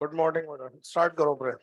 Good morning, start करो pray.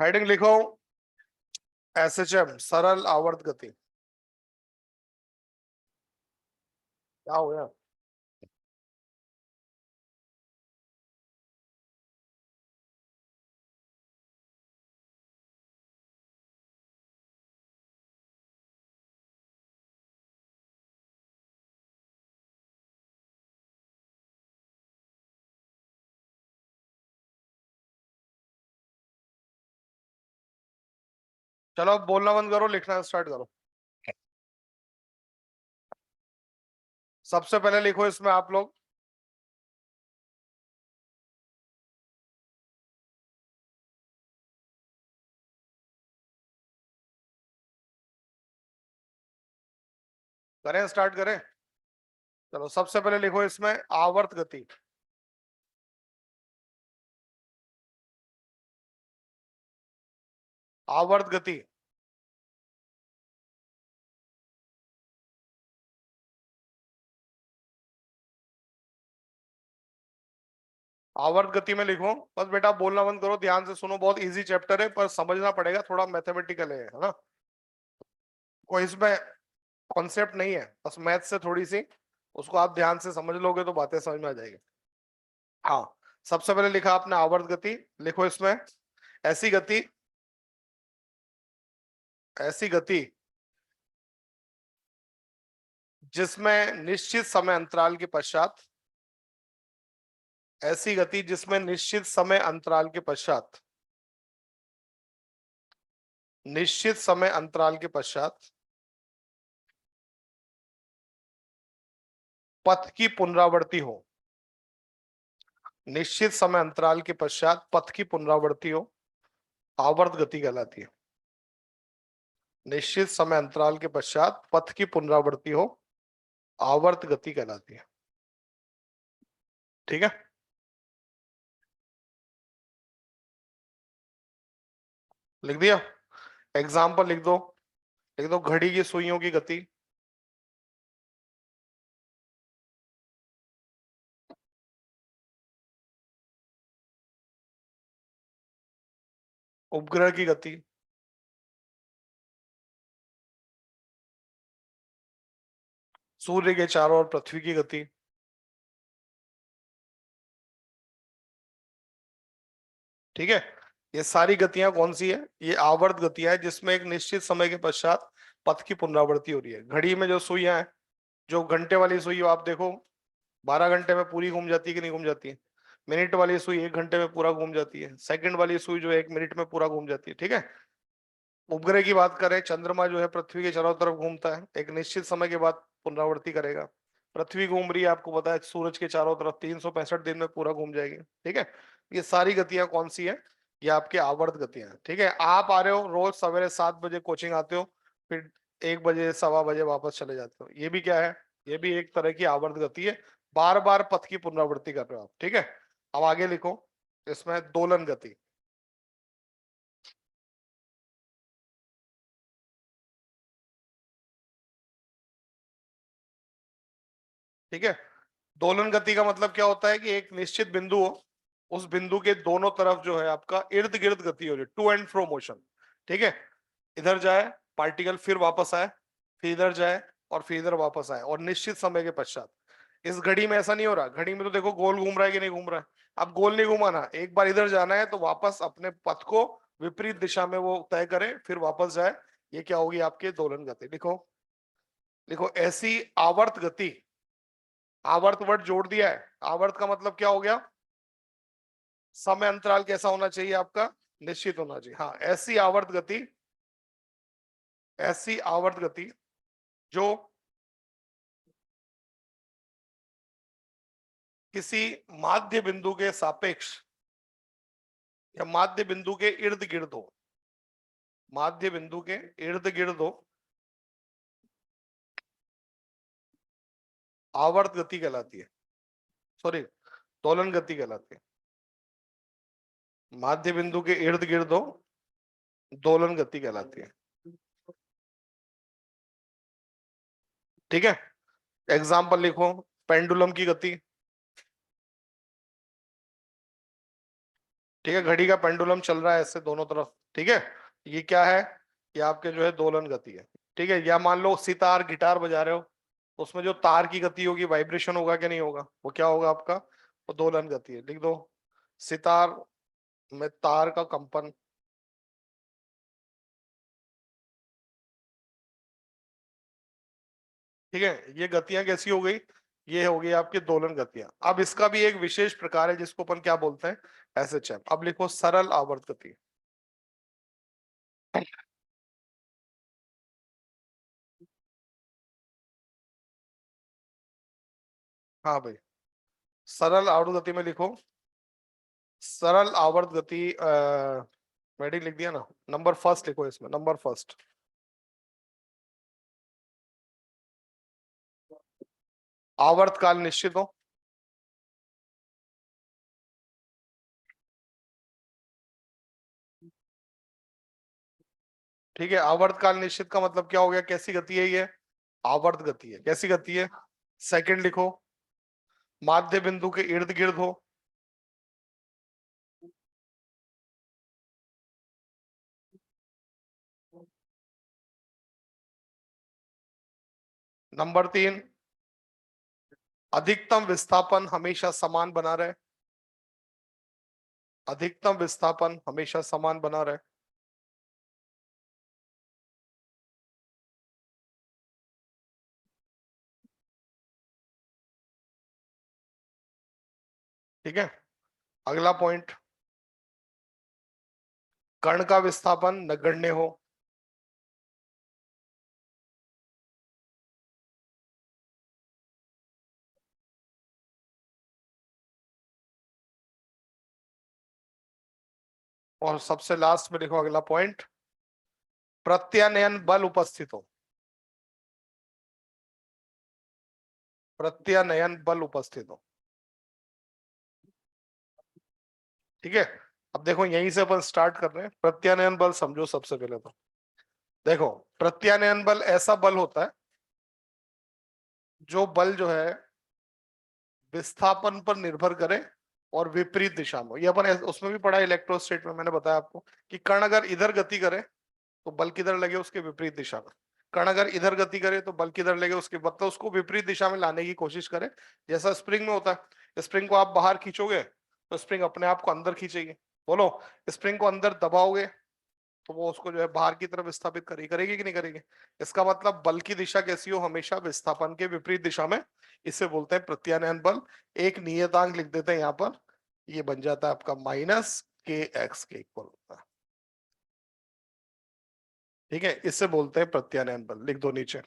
Heading लिखो, SHM सरल आवर्त गति। क्या हो गया? चलो अब बोलना बंद करो, लिखना स्टार्ट करो। सबसे पहले लिखो इसमें आप लोग करें, स्टार्ट करें। चलो सबसे पहले लिखो इसमें आवर्त गति। आवर्त गति आवर्त गति में लिखो। बस बेटा बोलना बंद करो, ध्यान से सुनो, बहुत इजी चैप्टर है पर समझना पड़ेगा, थोड़ा मैथमेटिकल है ना। कोई इसमें कॉन्सेप्ट नहीं है, बस मैथ से थोड़ी सी उसको आप ध्यान से समझ लोगे तो बातें समझ में आ जाएगी। हाँ, सबसे पहले लिखा आपने आवर्त गति। लिखो इसमें ऐसी गति, ऐसी गति जिसमें निश्चित समय अंतराल के पश्चात, ऐसी गति जिसमें निश्चित समय अंतराल के पश्चात, निश्चित समय अंतराल के पश्चात पथ की पुनरावृत्ति हो। निश्चित समय अंतराल के पश्चात पथ की पुनरावृत्ति हो, आवर्त गति कहलाती है। निश्चित समय अंतराल के पश्चात पथ की पुनरावृत्ति हो, आवर्त गति कहलाती है। ठीक है, लिख दिया? एग्जाम्पल लिख दो, लिख दो घड़ी की सुइयों की गति, उपग्रह की गति, सूर्य के चारों ओर पृथ्वी की गति, ठीक है। ये सारी गतियां कौन सी है? ये आवर्त गतियां है, जिसमें एक निश्चित समय के पश्चात पथ की पुनरावृत्ति हो रही है। घड़ी में जो सुइयां हैं, जो घंटे वाली सुई आप देखो 12 घंटे में पूरी घूम जाती है कि नहीं घूम जाती है। मिनट वाली सुई 1 घंटे में पूरा घूम जाती है। सेकंड वाली सुई जो है 1 मिनट में पूरा घूम जाती है, ठीक है। उपग्रह की बात करें, चंद्रमा जो है पृथ्वी के चारों तरफ घूमता है, एक निश्चित समय के बाद पुनरावृत्ति करेगा। पृथ्वी घूम रही है, आपको पता है सूरज के चारों तरफ 365 दिन में पूरा घूम जाएगी, ठीक है। ये सारी गतियां कौन सी है? ये आपके आवर्त गतियां हैं, ठीक है। आप आ रहे हो रोज सवेरे 7 बजे कोचिंग आते हो, फिर 1 बजे 1:15 बजे वापस चले जाते हो। ये भी क्या है? ये भी एक तरह की आवर्त गति है। बार बार पथ की पुनरावृत्ति कर रहे हो आप, ठीक है। अब आगे लिखो, इसमें दोलन गति, ठीक है। दोलन गति का मतलब क्या होता है कि एक निश्चित बिंदु हो, उस बिंदु के दोनों तरफ जो है आपका इर्द गिर्द गति हो रही है, टू एंड फ्रो मोशन, ठीक है। इधर जाए पार्टिकल, फिर वापस आए, फिर इधर जाए और फिर इधर वापस आए, और निश्चित समय के पश्चात। इस घड़ी में ऐसा नहीं हो रहा। घड़ी में तो देखो गोल घूम रहा है कि नहीं घूम रहा है। अब गोल नहीं घुमाना, एक बार इधर जाना है तो वापस अपने पथ को विपरीत दिशा में वो तय करे, फिर वापस जाए। ये क्या होगी? आपके दोलन गति। लिखो, लिखो ऐसी आवर्त गति। आवर्त वर्ड जोड़ दिया है। आवर्त का मतलब क्या हो गया? समय अंतराल कैसा होना चाहिए आपका? निश्चित होना चाहिए। हाँ, ऐसी आवर्त गति, ऐसी आवर्त गति जो किसी माध्य बिंदु के सापेक्ष या माध्य बिंदु के इर्द गिर्द हो, माध्य बिंदु के इर्द गिर्द हो, आवर्त गति कहलाती है। सॉरी, दोलन गति कहलाती है। माध्य बिंदु के इर्द गिर्द हो, दोलन गति कहलाती है, ठीक है। एग्जाम्पल लिखो, पेंडुलम की गति, ठीक है। घड़ी का पेंडुलम चल रहा है ऐसे दोनों तरफ, ठीक है। ये क्या है? ये आपके जो है दोलन गति है, ठीक है। या मान लो सितार गिटार बजा रहे हो, तो उसमें जो तार की गति होगी, वाइब्रेशन होगा कि नहीं होगा? वो क्या होगा आपका? वो दोलन गति है। लिख दो, सितार में तार का कंपन, ठीक है। ये गतियां कैसी हो गई? ये हो गई आपकी दोलन गतियां। अब इसका भी एक विशेष प्रकार है जिसको अपन क्या बोलते हैं? एसएचएम। अब लिखो सरल आवर्त गति। हाँ भाई, सरल आवर्त गति में लिखो, सरल आवर्त गति मैंने लिख दिया ना, नंबर फर्स्ट लिखो इसमें, नंबर फर्स्ट। आवर्त काल निश्चित हो, ठीक है। आवर्त काल निश्चित का मतलब क्या हो गया? कैसी गति है ये? आवर्त गति है। कैसी गति है? सेकंड लिखो, माध्य बिंदु के इर्द गिर्द हो। नंबर तीन, अधिकतम विस्थापन हमेशा समान बना रहे, अधिकतम विस्थापन हमेशा समान बना रहे, ठीक है। अगला पॉइंट, कण का विस्थापन नगण्य हो, और सबसे लास्ट में देखो अगला पॉइंट, प्रत्यानयन बल उपस्थित हो, प्रत्यानयन बल उपस्थित हो, ठीक है। अब देखो यहीं से अपन स्टार्ट कर रहे हैं। प्रत्यानयन बल समझो सबसे पहले तो। देखो, प्रत्यानयन बल ऐसा बल होता है जो बल जो है विस्थापन पर निर्भर करे और विपरीत दिशा में। ये अपन उसमें भी पढ़ा इलेक्ट्रोस्टेट में, मैंने बताया आपको कि कण अगर इधर गति करे तो बल किधर लगे? उसके विपरीत दिशा में। कण अगर इधर गति करे तो बल किधर लेगे, उसके मतलब उसको विपरीत दिशा में लाने की कोशिश करे, जैसा स्प्रिंग में होता है। स्प्रिंग को आप बाहर खींचोगे तो स्प्रिंग अपने आप को अंदर खींचेगी। बोलो, स्प्रिंग को अंदर दबाओगे तो वो उसको जो है बाहर की तरफ विस्थापित करेगी, करेगी कि नहीं करेगी। इसका मतलब बल की दिशा कैसी हो, हमेशा विस्थापन के विपरीत दिशा में। इसे बोलते हैं प्रत्यानयन बल। एक नियतांक लिख देते हैं यहाँ पर, ये बन जाता है आपका माइनस के एक्स के इक्वल होता है। ठीक है, इससे बोलते हैं प्रत्यानयन बल, लिख दो नीचे।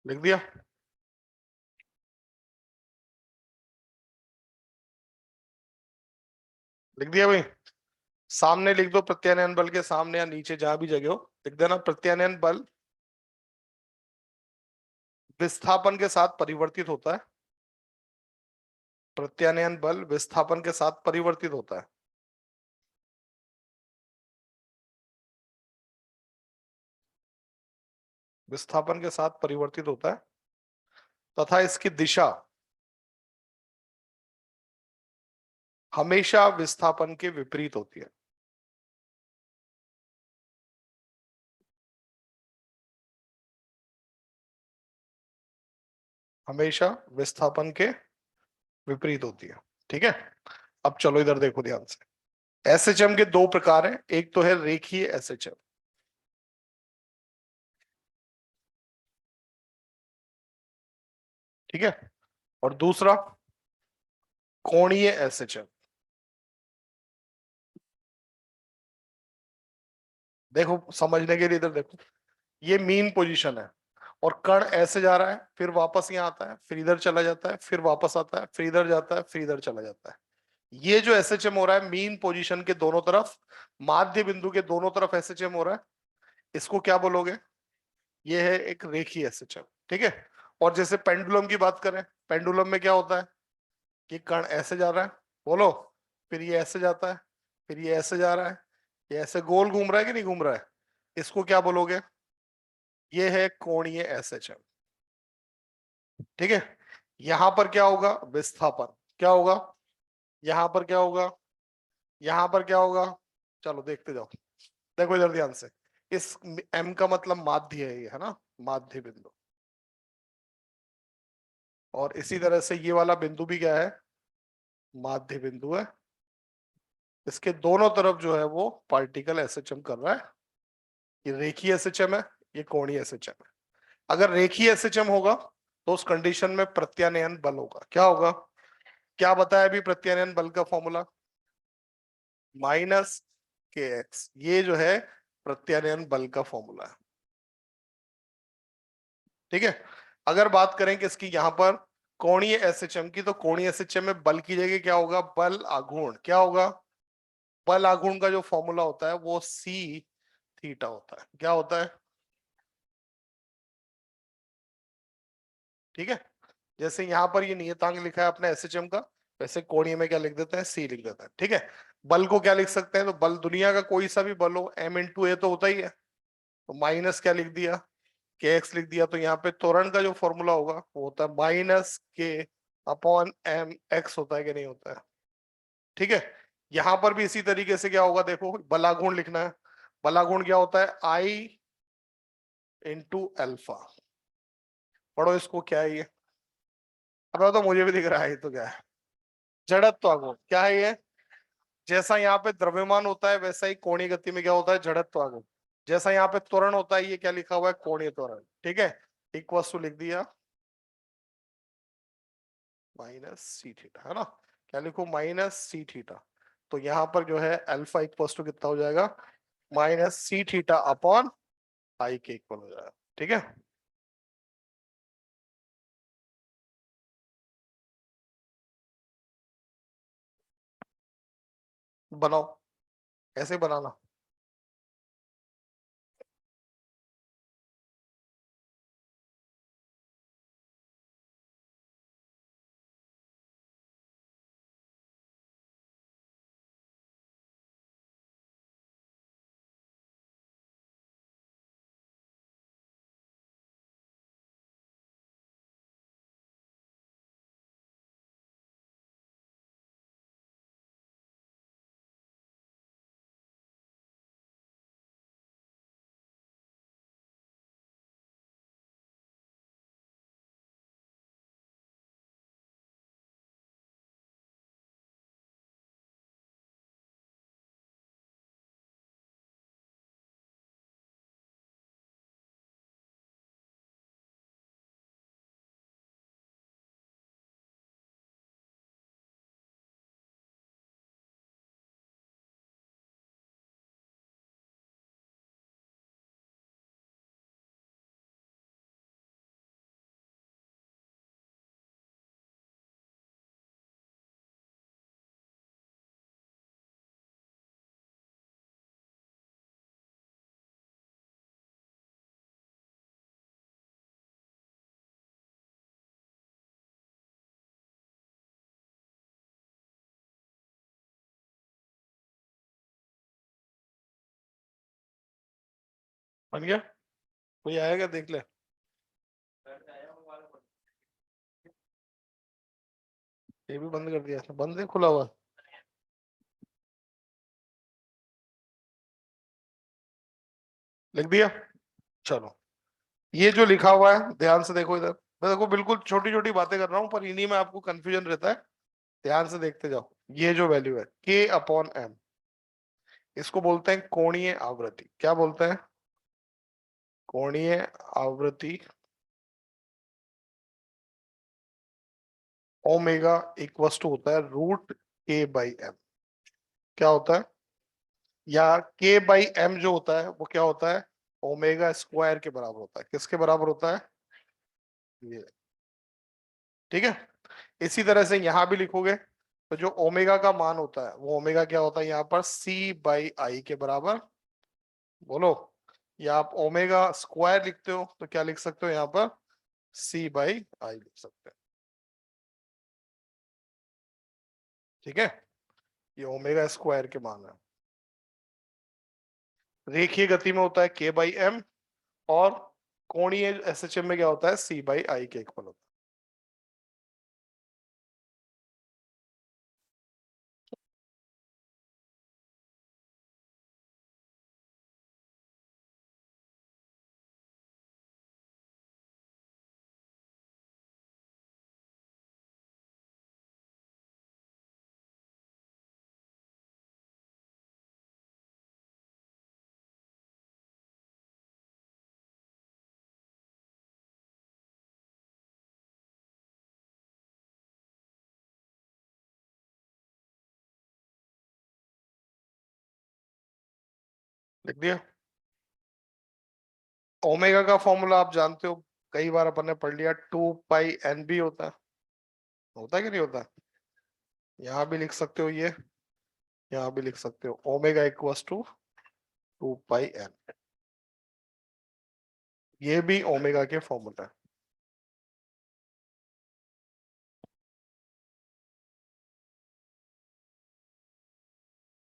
लिख दिया। लिख दिया भाई। सामने लिख दो, प्रत्यानयन बल के सामने या नीचे जहां भी जगह हो लिख देना, प्रत्यानयन बल विस्थापन के साथ परिवर्तित होता है। प्रत्यानयन बल विस्थापन के साथ परिवर्तित होता है। विस्थापन के साथ परिवर्तित होता है तथा इसकी दिशा हमेशा विस्थापन के विपरीत होती है। हमेशा विस्थापन के विपरीत होती है। ठीक है, अब चलो इधर देखो ध्यान से। एसएचएम के दो प्रकार हैं, एक तो है रेखीय एसएचएम, ठीक है, और दूसरा कोणीय एसएचएम। देखो समझने के लिए इधर देखो, ये मीन पोजीशन है और कण ऐसे जा रहा है, फिर वापस यहाँ आता है, फिर इधर चला जाता है, फिर वापस आता है, फिर इधर जाता है, फिर इधर चला जाता है। ये जो एसएचएम हो रहा है मीन पोजीशन के दोनों तरफ, माध्य बिंदु के दोनों तरफ एसएचएम हो रहा है, इसको क्या बोलोगे, ये है एक रेखीय एसएचएम। ठीक है, और जैसे पेंडुलम की बात करें, पेंडुलम में क्या होता है कि कण ऐसे जा रहा है, बोलो, फिर ये ऐसे जाता है, फिर ये ऐसे जा रहा है, ये ऐसे गोल घूम रहा है कि नहीं घूम रहा है, इसको क्या बोलोगे, ये है कोणीय एसएचएम। ठीक है, यहां पर क्या होगा, विस्थापन क्या होगा, यहां पर क्या होगा, यहां पर क्या होगा, चलो देखते जाओ। देखो इधर ध्यान से, इस एम का मतलब माध्य है, ये है ना, माध्य बिंदु। और इसी तरह से ये वाला बिंदु भी क्या है, माध्य बिंदु है। इसके दोनों तरफ जो है वो पार्टिकल एसएचएम कर रहा है। ये रेखीय एसएचएम है, ये कोणीय एसएचएम है। अगर रेखीय एसएचएम होगा तो उस कंडीशन में प्रत्यानयन बल होगा, क्या होगा, क्या बताया अभी प्रत्यानयन बल का फॉर्मूला, माइनस के एक्स, ये जो है प्रत्यानयन बल का फॉर्मूला है। ठीक है, अगर बात करें कि इसकी यहां पर कोणीय एसएचएम की, तो कोणीय एसएचएम में बल की जगह क्या होगा, बल आघूर्ण, क्या होगा, बल आघूर्ण का जो फॉर्मूला होता है वो सी थीटा होता है, क्या होता है। ठीक है, जैसे यहां पर ये नियतांक लिखा है अपने एसएचएम का, वैसे कोणीय में क्या लिख देते हैं, सी लिख देते हैं। ठीक है, बल को क्या लिख सकते हैं, तो बल दुनिया का कोई सा भी बल हो, एम इंटू ए तो होता ही है, तो माइनस क्या लिख दिया, के एक्स लिख दिया। तो यहाँ पे त्वरण का जो फॉर्मूला होगा वो होता है माइनस के अपॉन एम एक्स, होता है कि नहीं होता है। ठीक है, यहां पर भी इसी तरीके से क्या होगा, देखो बलागुण लिखना है, बलागुण क्या होता है, आई इंटू एल्फा। पढ़ो इसको, क्या है ये, अब तो मुझे भी दिख रहा है ये तो क्या है, जड़त्व आघूर्ण, क्या है ये, जैसा यहाँ पे द्रव्यमान होता है वैसा ही कोणीय गति में क्या होता है, जड़त्व आघूर्ण। जैसा यहाँ पे त्वरण होता है, ये क्या लिखा हुआ है, कोणीय त्वरण। ठीक है, इक्वल्स टू लिख दिया माइनस सी थीटा, है ना, क्या लिखो, माइनस सी थीटा। तो यहाँ पर जो है अल्फा इक्वल्स टू कितना हो जाएगा, minus C theta upon I के इक्वल हो जाएगा। ठीक है, बनाओ, ऐसे बनाना। बन गया? कोई आएगा देख ले। ये भी बंद कर दिया था, बंद है खुला हुआ? लिख दिया? चलो, ये जो लिखा हुआ है ध्यान से देखो इधर। मैं देखो बिल्कुल छोटी छोटी बातें कर रहा हूं, पर इन्हीं में आपको कंफ्यूजन रहता है। ध्यान से देखते जाओ। ये जो वैल्यू है के अपॉन एम, इसको बोलते हैं कोणीय आवृत्ति। क्या बोलते हैं? कोणीय आवृत्ति। ओमेगा इक्वस टू होता है रूट के बाई एम। क्या होता है? या के बाई एम जो होता है वो क्या होता है? ओमेगा स्क्वायर के बराबर होता है। किसके बराबर होता है? ये। ठीक है। इसी तरह से यहां भी लिखोगे तो जो ओमेगा का मान होता है वो ओमेगा क्या होता है यहाँ पर? सी बाई आई के बराबर। बोलो। या आप ओमेगा स्क्वायर लिखते हो तो क्या लिख सकते हो यहाँ पर? सी बाई आई लिख सकते हैं। ठीक है। ये ओमेगा स्क्वायर के मान है। रेखीय गति में होता है के बाई एम, और कोणीय एसएचएम में क्या होता है? सी बाई आई के इक्वल होता है। लिख दिया? ओमेगा का फॉर्मूला आप जानते हो, कई बार अपन ने पढ़ लिया, 2 पाई एन बी होता है। होता है कि नहीं होता? यहाँ भी लिख सकते हो ये, यहाँ भी लिख सकते हो omega equals to 2 pi N. ये भी ओमेगा के फॉर्मूला है।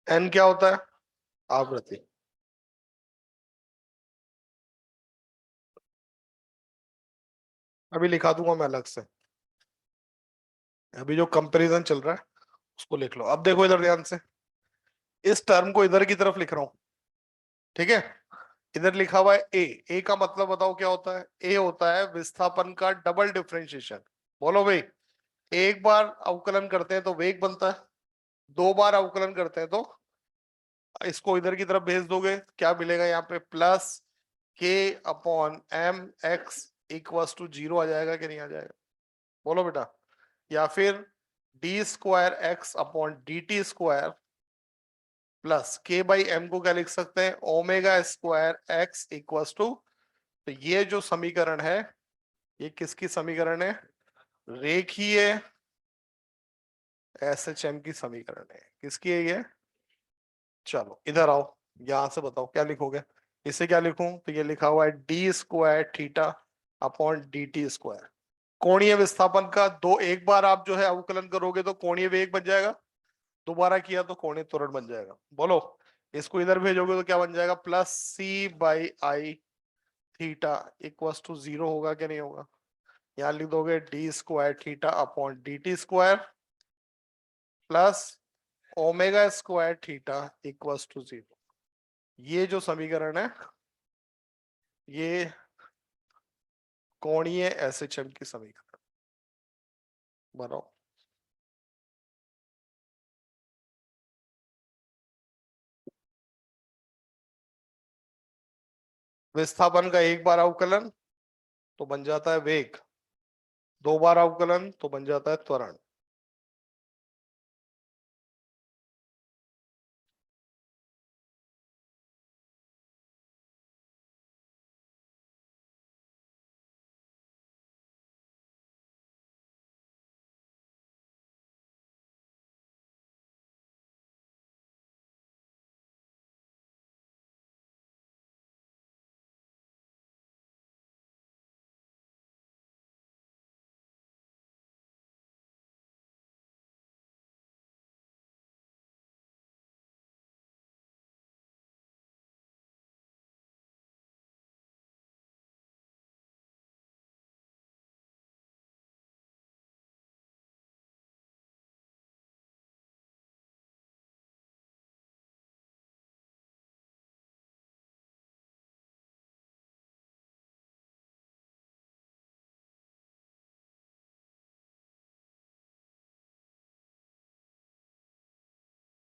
एन क्या होता है? आवृत्ति। अभी लिखा दूंगा मैं अलग से। अभी जो कंपैरिजन चल रहा है उसको लिख लो। अब देखो इधर ध्यान से, इस टर्म को इधर की तरफ लिख रहा हूं। ठीक है। इधर लिखा हुआ है ए। ए का मतलब बताओ क्या होता है? ए होता है विस्थापन का डबल डिफरेंशिएशन। बोलो भाई। एक बार अवकलन करते हैं तो वेग बनता है, 2 बार अवकलन करते हैं तो, इसको इधर की तरफ भेज दोगे क्या मिलेगा यहाँ पे? Plus K upon M X equals to 0 आ जाएगा कि नहीं आ जाएगा? बोलो बेटा। या फिर D square X upon D T square plus K by M को क्या लिख सकते हैं? Omega square X equals to. तो ये जो समीकरण है, ये किसकी समीकरण है? रेखीय एस एच एम की समीकरण है। किसकी है ये? चलो इधर आओ, यहां से बताओ क्या लिखोगे। इसे क्या लिखूं? तो ये लिखा हुआ है D square theta upon D T square. कोणीय विस्थापन का दो, एक बार आप जो है अवकलन करोगे तो कोणीय वेग बन जाएगा, दोबारा किया तो कोणीय त्वरण बन जाएगा। बोलो। इसको इधर भेजोगे तो क्या बन जाएगा? Plus C by I theta equals to 0 होगा कि नहीं होगा? यहाँ लिख दोगे D square theta upon D T square plus omega square theta equals to 0। ये जो समीकरण है ये कोणीय एसएचएम की समीकरण। बनाओ। विस्थापन का एक बार अवकलन तो बन जाता है वेग, 2 बार अवकलन तो बन जाता है त्वरण।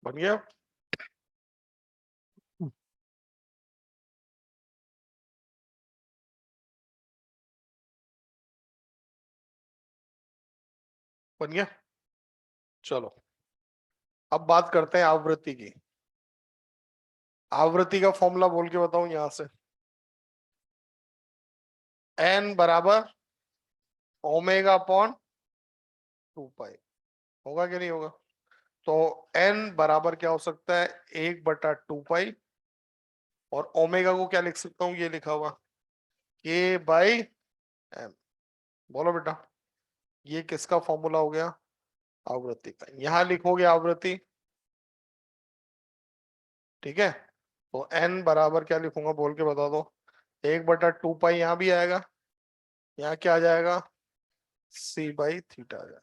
बन गया। बन गया। चलो अब बात करते हैं आवृत्ति की। आवृत्ति का फॉर्मूला बोल के बताऊं यहां से, एन बराबर ओमेगा अपॉन 2 पाई। होगा कि नहीं होगा? तो एन बराबर क्या हो सकता है, 1/2 पाई। और ओमेगा को क्या लिख सकता हूँ, ये लिखा हुआ के बाई एम। बोलो बेटा, ये किसका फॉर्मूला हो गया, आवृत्ति का। यहां लिखोगे आवृत्ति, ठीक है। तो एन बराबर क्या लिखूंगा बोल के बता दो, 1/2 पाई। यहाँ भी आएगा, यहाँ क्या आ जाएगा, C/थीटा आ जाएगा।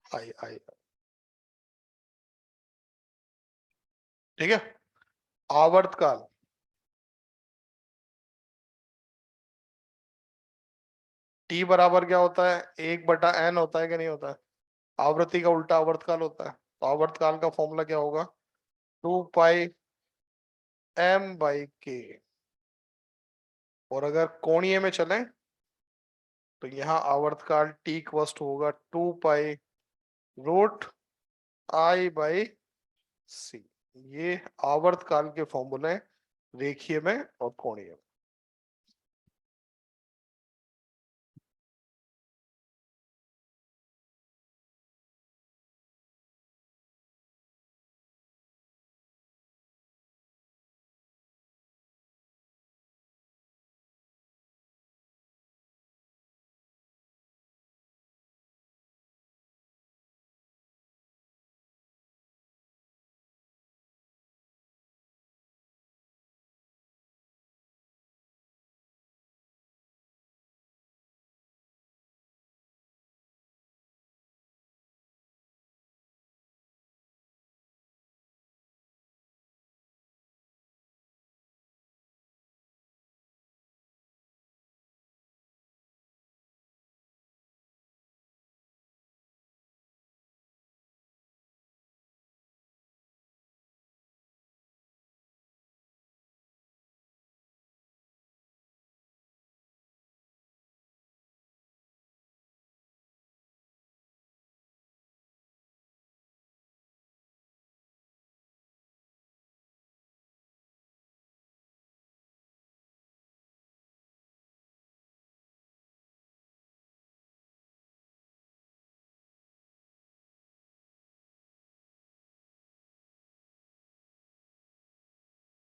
आई आई, ठीक है। आवर्तकाल, टी बराबर क्या होता है, 1/n होता है कि नहीं होता है। आवृत्ति का उल्टा आवर्तकाल होता है। तो आवर्तकाल का फॉर्मूला क्या होगा, 2 पाई m/k। और अगर कोणीय में चले तो यहाँ आवर्तकाल टी इक्वस्ट होगा 2 पाई√I/c। ये आवर्तकाल के फॉर्मूले रेखीय में और कोणीय में।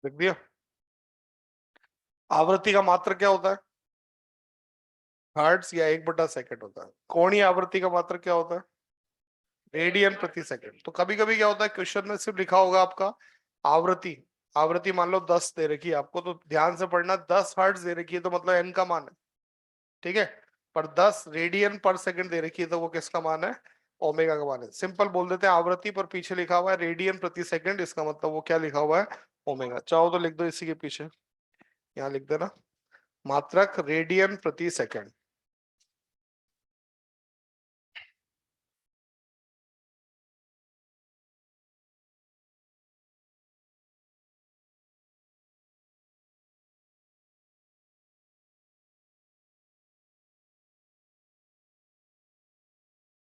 लिख दिया। आवृत्ति का मात्रक क्या होता है, हर्ट्ज या 1/सेकंड होता है। कोणीय आवृत्ति का मात्रक क्या होता है, रेडियन प्रति सेकंड। तो कभी कभी क्या होता है, क्वेश्चन में सिर्फ लिखा होगा आपका आवृत्ति। आवृत्ति मान लो 10 दे रखी है आपको, तो ध्यान से पढ़ना, 10 हर्ट्ज दे रखी है तो मतलब एन का मान है, ठीक है। पर 10 रेडियन पर सेकंड दे रखी है तो वो किसका मान है, ओमेगा का मान है। सिंपल बोल देते हैं आवृत्ति, पर पीछे लिखा हुआ है रेडियन प्रति सेकंड, इसका मतलब वो क्या लिखा हुआ है, ओमेगा। चाहो तो लिख दो इसी के पीछे, यहाँ लिख देना, मात्रक रेडियन प्रति सेकंड।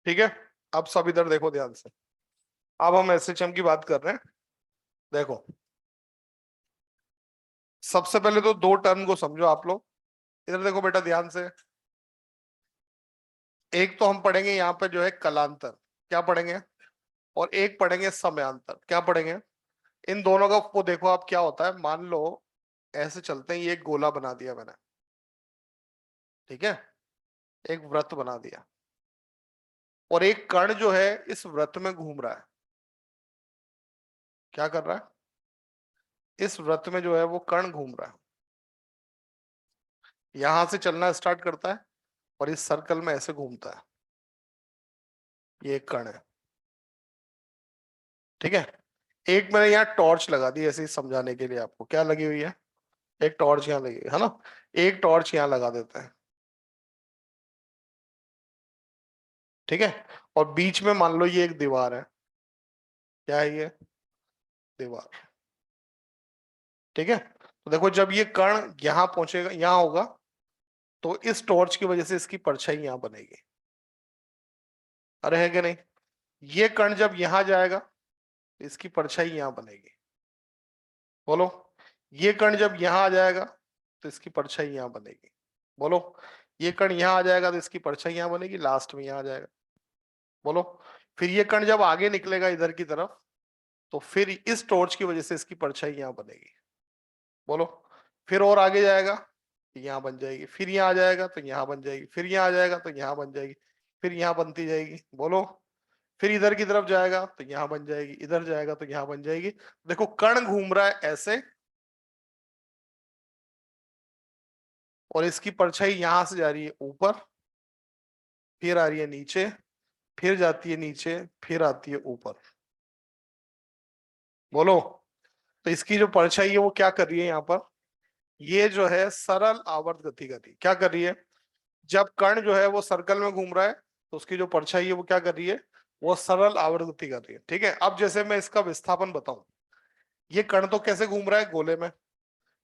ठीक है। अब सब इधर देखो ध्यान से, अब हम एसएचएम की बात कर रहे हैं। देखो, सबसे पहले तो दो टर्म को समझो आप लोग। इधर देखो बेटा ध्यान से, एक तो हम पढ़ेंगे यहाँ पे जो है कलांतर, क्या पढ़ेंगे, और एक पढ़ेंगे समयांतर, क्या पढ़ेंगे। इन दोनों का वो देखो आप क्या होता है, मान लो ऐसे चलते हैं, ये एक गोला बना दिया मैंने, ठीक है, एक वृत्त बना दिया, और एक कण जो है इस वृत्त में घूम रहा है। क्या कर रहा है, इस वृत्त में जो है वो कण घूम रहा है, यहां से चलना स्टार्ट करता है और इस सर्कल में ऐसे घूमता है। ये एक कण है, ठीक है। एक मैंने यहाँ टॉर्च लगा दी ऐसे ही समझाने के लिए आपको, क्या लगी हुई है, एक टॉर्च यहाँ लगी है ना। एक टॉर्च यहाँ लगा देते हैं, ठीक है। और बीच में मान लो ये एक दीवार है, क्या है ये, दीवार। ठीक है, तो देखो जब ये कण यहां पहुंचेगा, यहां होगा, तो इस टॉर्च की वजह से इसकी परछाई यहां बनेगी। अरे है कि नहीं? ये कण जब यहां जाएगा तो इसकी परछाई यहां बनेगी। बोलो। ये कण जब यहां आ जाएगा तो इसकी परछाई यहां बनेगी। बोलो। ये कण यहां आ जाएगा तो इसकी परछाई यहां बनेगी, लास्ट में यहां आ जाएगा। बोलो। फिर ये कण जब आगे निकलेगा इधर की तरफ, तो फिर इस टॉर्च की वजह से इसकी परछाई यहां बनेगी। बोलो। फिर और आगे जाएगा तो यहां बन जाएगी, फिर यहां आ जाएगा तो यहां बन जाएगी, फिर यहां आ जाएगा तो यहां बन जाएगी, फिर यहां बनती जाएगी। बोलो। फिर इधर की तरफ जाएगा तो यहां बन जाएगी, इधर जाएगा तो यहां बन जाएगी। देखो कण घूम रहा है ऐसे, और इसकी परछाई यहां से जा रही है ऊपर, फिर आ रही है नीचे, फिर जाती है नीचे, फिर आती है ऊपर। बोलो। तो इसकी जो परछाई है वो क्या कर रही है यहाँ पर? ये जो है सरल आवर्त गति कर रही है। क्या कर रही है? जब कण जो है वो सर्कल में घूम रहा है, तो उसकी जो परछाई है वो क्या कर रही है? वो सरल आवर्त गति कर रही है। ठीक है, अब जैसे मैं इसका विस्थापन बताऊं, ये कण तो कैसे घूम रहा है? गोले में।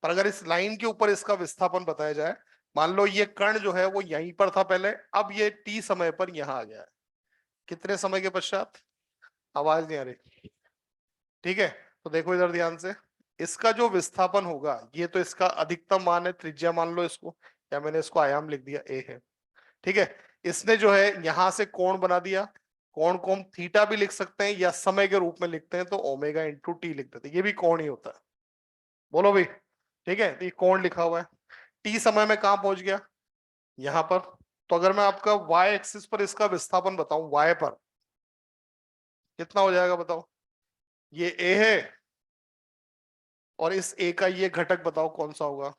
पर अगर इस लाइन के ऊपर इसका विस्थापन बताया जाए, मान लो ये कण जो है वो यहीं पर था पहले, अब ये टी समय पर यहां आ गया है। कितने समय के पश्चात? आवाज नहीं आ रही। ठीक है, तो देखो इधर ध्यान से, इसका जो विस्थापन होगा, ये तो इसका अधिकतम मान है, त्रिज्या मान लो इसको, या मैंने इसको आयाम लिख दिया ए है। ठीक है, इसने जो है यहां से कोण बना दिया। कोण को हम थीटा भी लिख सकते हैं, या समय के रूप में लिखते हैं तो ओमेगा इंटू टी लिख देते हैं, ये भी कोण ही होता है। बोलो भाई। ठीक है, तो ये कोण लिखा हुआ है। टी समय में कहां पहुंच गया? यहां पर। तो अगर मैं आपका वाई एक्सिस पर इसका विस्थापन बताऊं, वाई पर कितना हो जाएगा बताओ? ये ए है, और इस ए का ये घटक बताओ कौन सा होगा?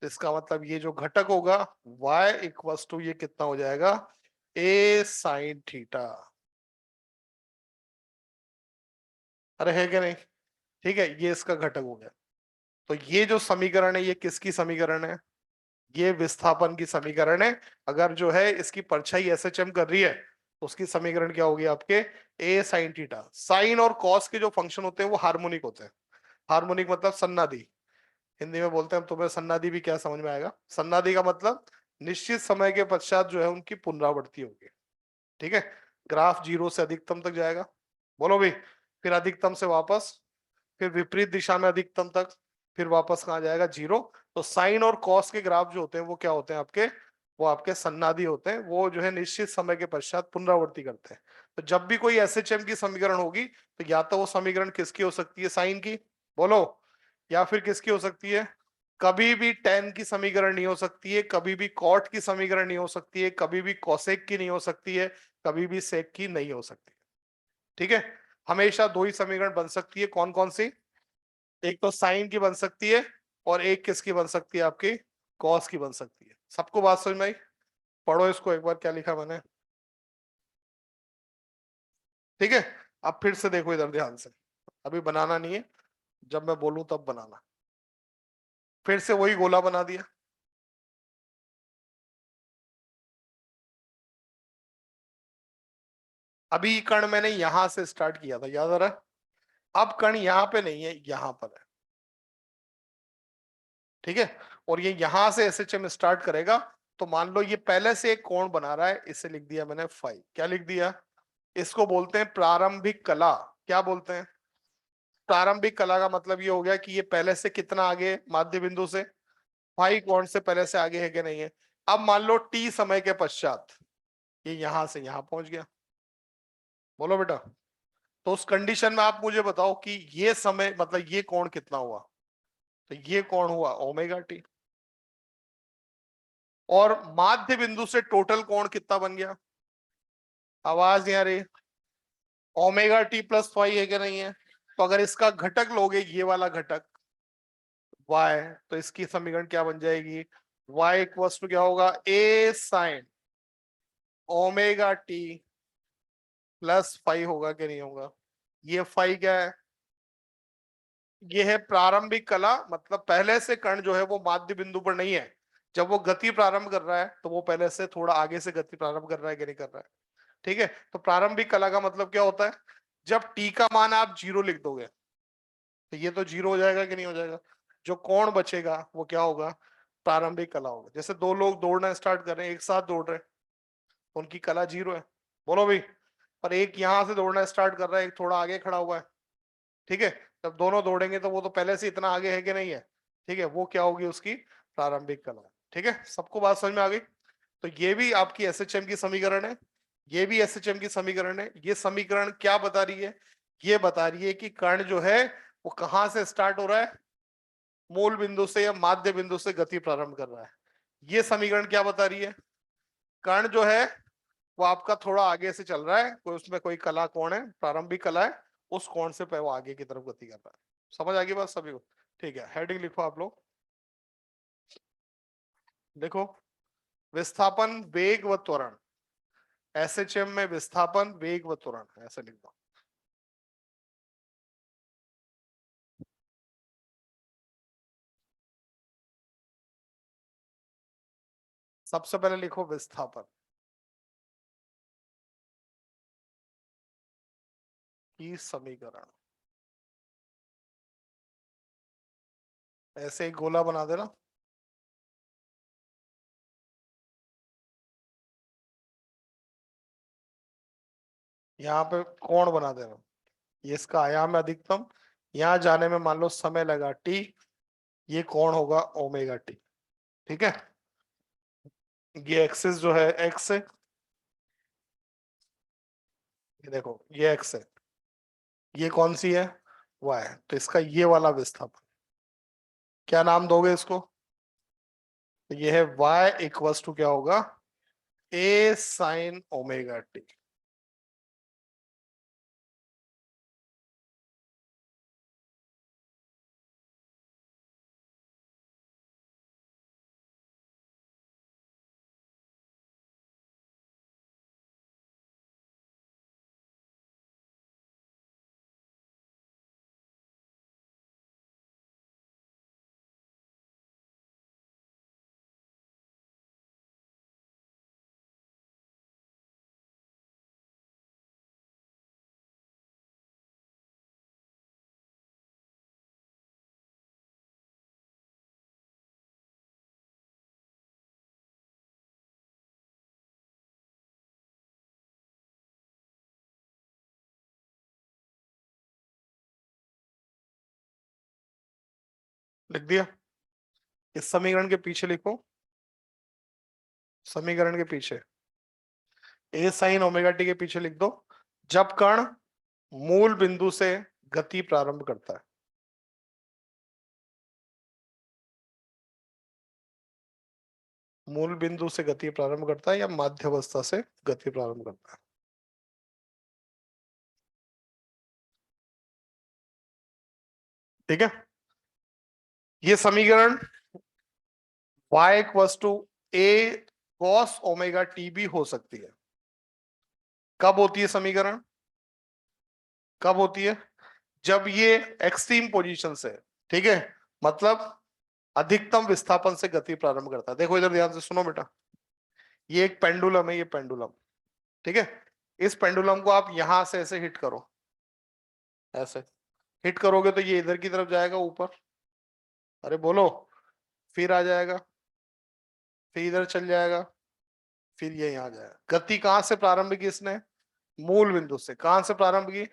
तो इसका मतलब ये जो घटक होगा y इक्वल्स टू ये कितना हो जाएगा? ए साइन थीटा। अरे है क्या नहीं? ठीक है, ये इसका घटक हो गया। तो ये जो समीकरण है ये किसकी समीकरण है? ये विस्थापन की समीकरण है। अगर जो है इसकी परछाई एसएचएम कर रही है, तो उसकी समीकरण क्या होगी आपके? ए साइन थीटा। साइन और कॉस के जो फंक्शन होते हैं वो हार्मोनिक होते हैं। हार्मोनिक मतलब सन्नादी। हिंदी में बोलते हैं, तुम्हें सन्नादी भी क्या समझ में आएगा? सन्नादी का मतलब निश्चित समय के पश्चात जो है उनकी पुनरावृत्ति होगी। ठीक है, ग्राफ जीरो से अधिकतम तक जाएगा। बोलो भी। फिर अधिकतम से वापस, फिर विपरीत दिशा में अधिकतम तक, फिर वापस कहाँ जाएगा? जीरो। तो साइन और कॉस के ग्राफ जो होते हैं वो क्या होते हैं आपके? वो आपके सन्नादी होते हैं, वो जो है निश्चित समय के पश्चात पुनरावृत्ति करते हैं। तो जब भी कोई एसएचएम की समीकरण होगी, तो या तो वो समीकरण किसकी हो सकती है? साइन की। बोलो। या फिर किसकी हो सकती है? कभी भी टेन की समीकरण नहीं हो सकती है, कभी भी कॉट की समीकरण नहीं हो सकती है, कभी भी कोसेक की नहीं हो सकती है, कभी भी सेक की नहीं हो सकती। ठीक है, हमेशा दो ही समीकरण बन सकती है। कौन कौन सी? एक तो साइन की बन सकती है, और एक किसकी बन सकती है आपकी? कॉस की बन सकती है। सबको बात समझ में आई? पढ़ो इसको एक बार, क्या लिखा मैंने। ठीक है, अब फिर से देखो इधर ध्यान से। अभी बनाना नहीं है, जब मैं बोलूं तब बनाना। फिर से वही गोला बना दिया। अभी कण मैंने यहां से स्टार्ट किया था, याद आ रहा है? अब कण यहाँ पे नहीं है, यहां पर है। ठीक है, और ये यहां से एसएचएम स्टार्ट करेगा। तो मान लो ये पहले से एक कोण बना रहा है, इसे लिख दिया मैंने फाई। क्या लिख दिया? इसको बोलते हैं प्रारंभिक कला। क्या बोलते हैं? प्रारंभिक कला का मतलब ये हो गया कि ये पहले से कितना आगे है माध्य बिंदु से? फाई कोण से पहले से आगे है कि नहीं है? अब मान लो टी समय के पश्चात ये यहां से यहां पहुंच गया। बोलो बेटा। तो उस कंडीशन में आप मुझे बताओ कि ये समय मतलब ये कोण कितना हुआ? तो ये कोण हुआ ओमेगा टी। और माध्य बिंदु से टोटल कोण कितना बन गया? आवाज नहीं आ रही? ओमेगा टी प्लस फाइव है कि नहीं है? तो अगर इसका घटक लोगे, ये वाला घटक y, तो इसकी समीकरण क्या बन जाएगी? y इक्वल्स टू क्या होगा? A sine omega T plus five होगा कि नहीं होगा? ये फाइव क्या है? ये है प्रारंभिक कला, मतलब पहले से कण जो है वो माध्य बिंदु पर नहीं है। जब वो गति प्रारंभ कर रहा है तो वो पहले से थोड़ा आगे से गति प्रारंभ कर रहा है कि नहीं कर रहा है? ठीक है, तो प्रारंभिक कला का मतलब क्या होता है? जब टी का मान आप जीरो लिख दोगे, तो ये तो जीरो हो जाएगा कि नहीं हो जाएगा। जो कोण बचेगा वो क्या होगा, प्रारंभिक कला होगा। जैसे दो लोग दौड़ना स्टार्ट कर रहे हैं, एक साथ दौड़ रहे हैं, तो उनकी कला जीरो है, बोलो भाई। पर एक यहां से दौड़ना स्टार्ट कर रहा है, एक थोड़ा आगे खड़ा हुआ है, ठीक है। जब दोनों दौड़ेंगे तो वो तो पहले से इतना आगे है कि नहीं है, ठीक है, वो क्या होगी, उसकी प्रारंभिक कला। ठीक है, सबको बात समझ में आ गई। तो ये भी आपकी एसएचएम की समीकरण है, ये भी एसएचएम की समीकरण है। ये समीकरण क्या बता रही है, ये बता रही है कि कण जो है वो कहां से स्टार्ट हो रहा है, मूल बिंदु से या माध्य बिंदु से गति प्रारंभ कर रहा है। ये समीकरण क्या बता रही है, कण जो है वो आपका थोड़ा आगे से चल रहा है, कोई उसमें कोई कला कोण है, प्रारंभिक कला है, उस कोण से वो आगे की तरफ गति कर रहा है। समझ आ गई बात सभी को। ठीक है, हेडिंग लिखो आप लोग, देखो, विस्थापन, वेग व त्वरण। एसएचएम में विस्थापन, वेग व त्वरण, ऐसे लिख दो। सबसे पहले लिखो विस्थापन की समीकरण, ऐसे एक गोला बना देना, यहाँ पे कोण बना देना, ये इसका आयाम है अधिकतम, यहाँ जाने में मान लो समय लगा टी, ये कोण होगा ओमेगा टी। ठीक है, ये एक्सिस जो है एक्स है, ये देखो ये एक्स है, ये कौन सी है, वाई। तो इसका ये वाला विस्थापन क्या नाम दोगे इसको, तो ये है y इक्वल्स टू क्या होगा, a साइन ओमेगा टी। लिख दिया, इस समीकरण के पीछे लिखो, समीकरण के पीछे a साइन ओमेगा टी के पीछे लिख दो, जब कण मूल बिंदु से गति प्रारंभ करता है। मूल बिंदु से गति प्रारंभ करता है या माध्यावस्था से गति प्रारंभ करता है। ठीक है, ये समीकरण y equals to a cos omega T भी हो सकती है। कब होती है समीकरण, कब होती है, जब ये एक्सट्रीम पोजीशन से, ठीक है, मतलब अधिकतम विस्थापन से गति प्रारंभ करता है। देखो इधर ध्यान से सुनो बेटा, ये एक पेंडुलम है, ये पेंडुलम, ठीक है, इस पेंडुलम को आप यहां से ऐसे हिट करो, ऐसे हिट करोगे तो ये इधर की तरफ जाएगा ऊपर, अरे बोलो, फिर आ जाएगा, फिर इधर चल जाएगा, फिर ये यहाँ जाएगा। गति कहां से प्रारंभ की इसने, मूल बिंदु से। कहां से प्रारंभ की,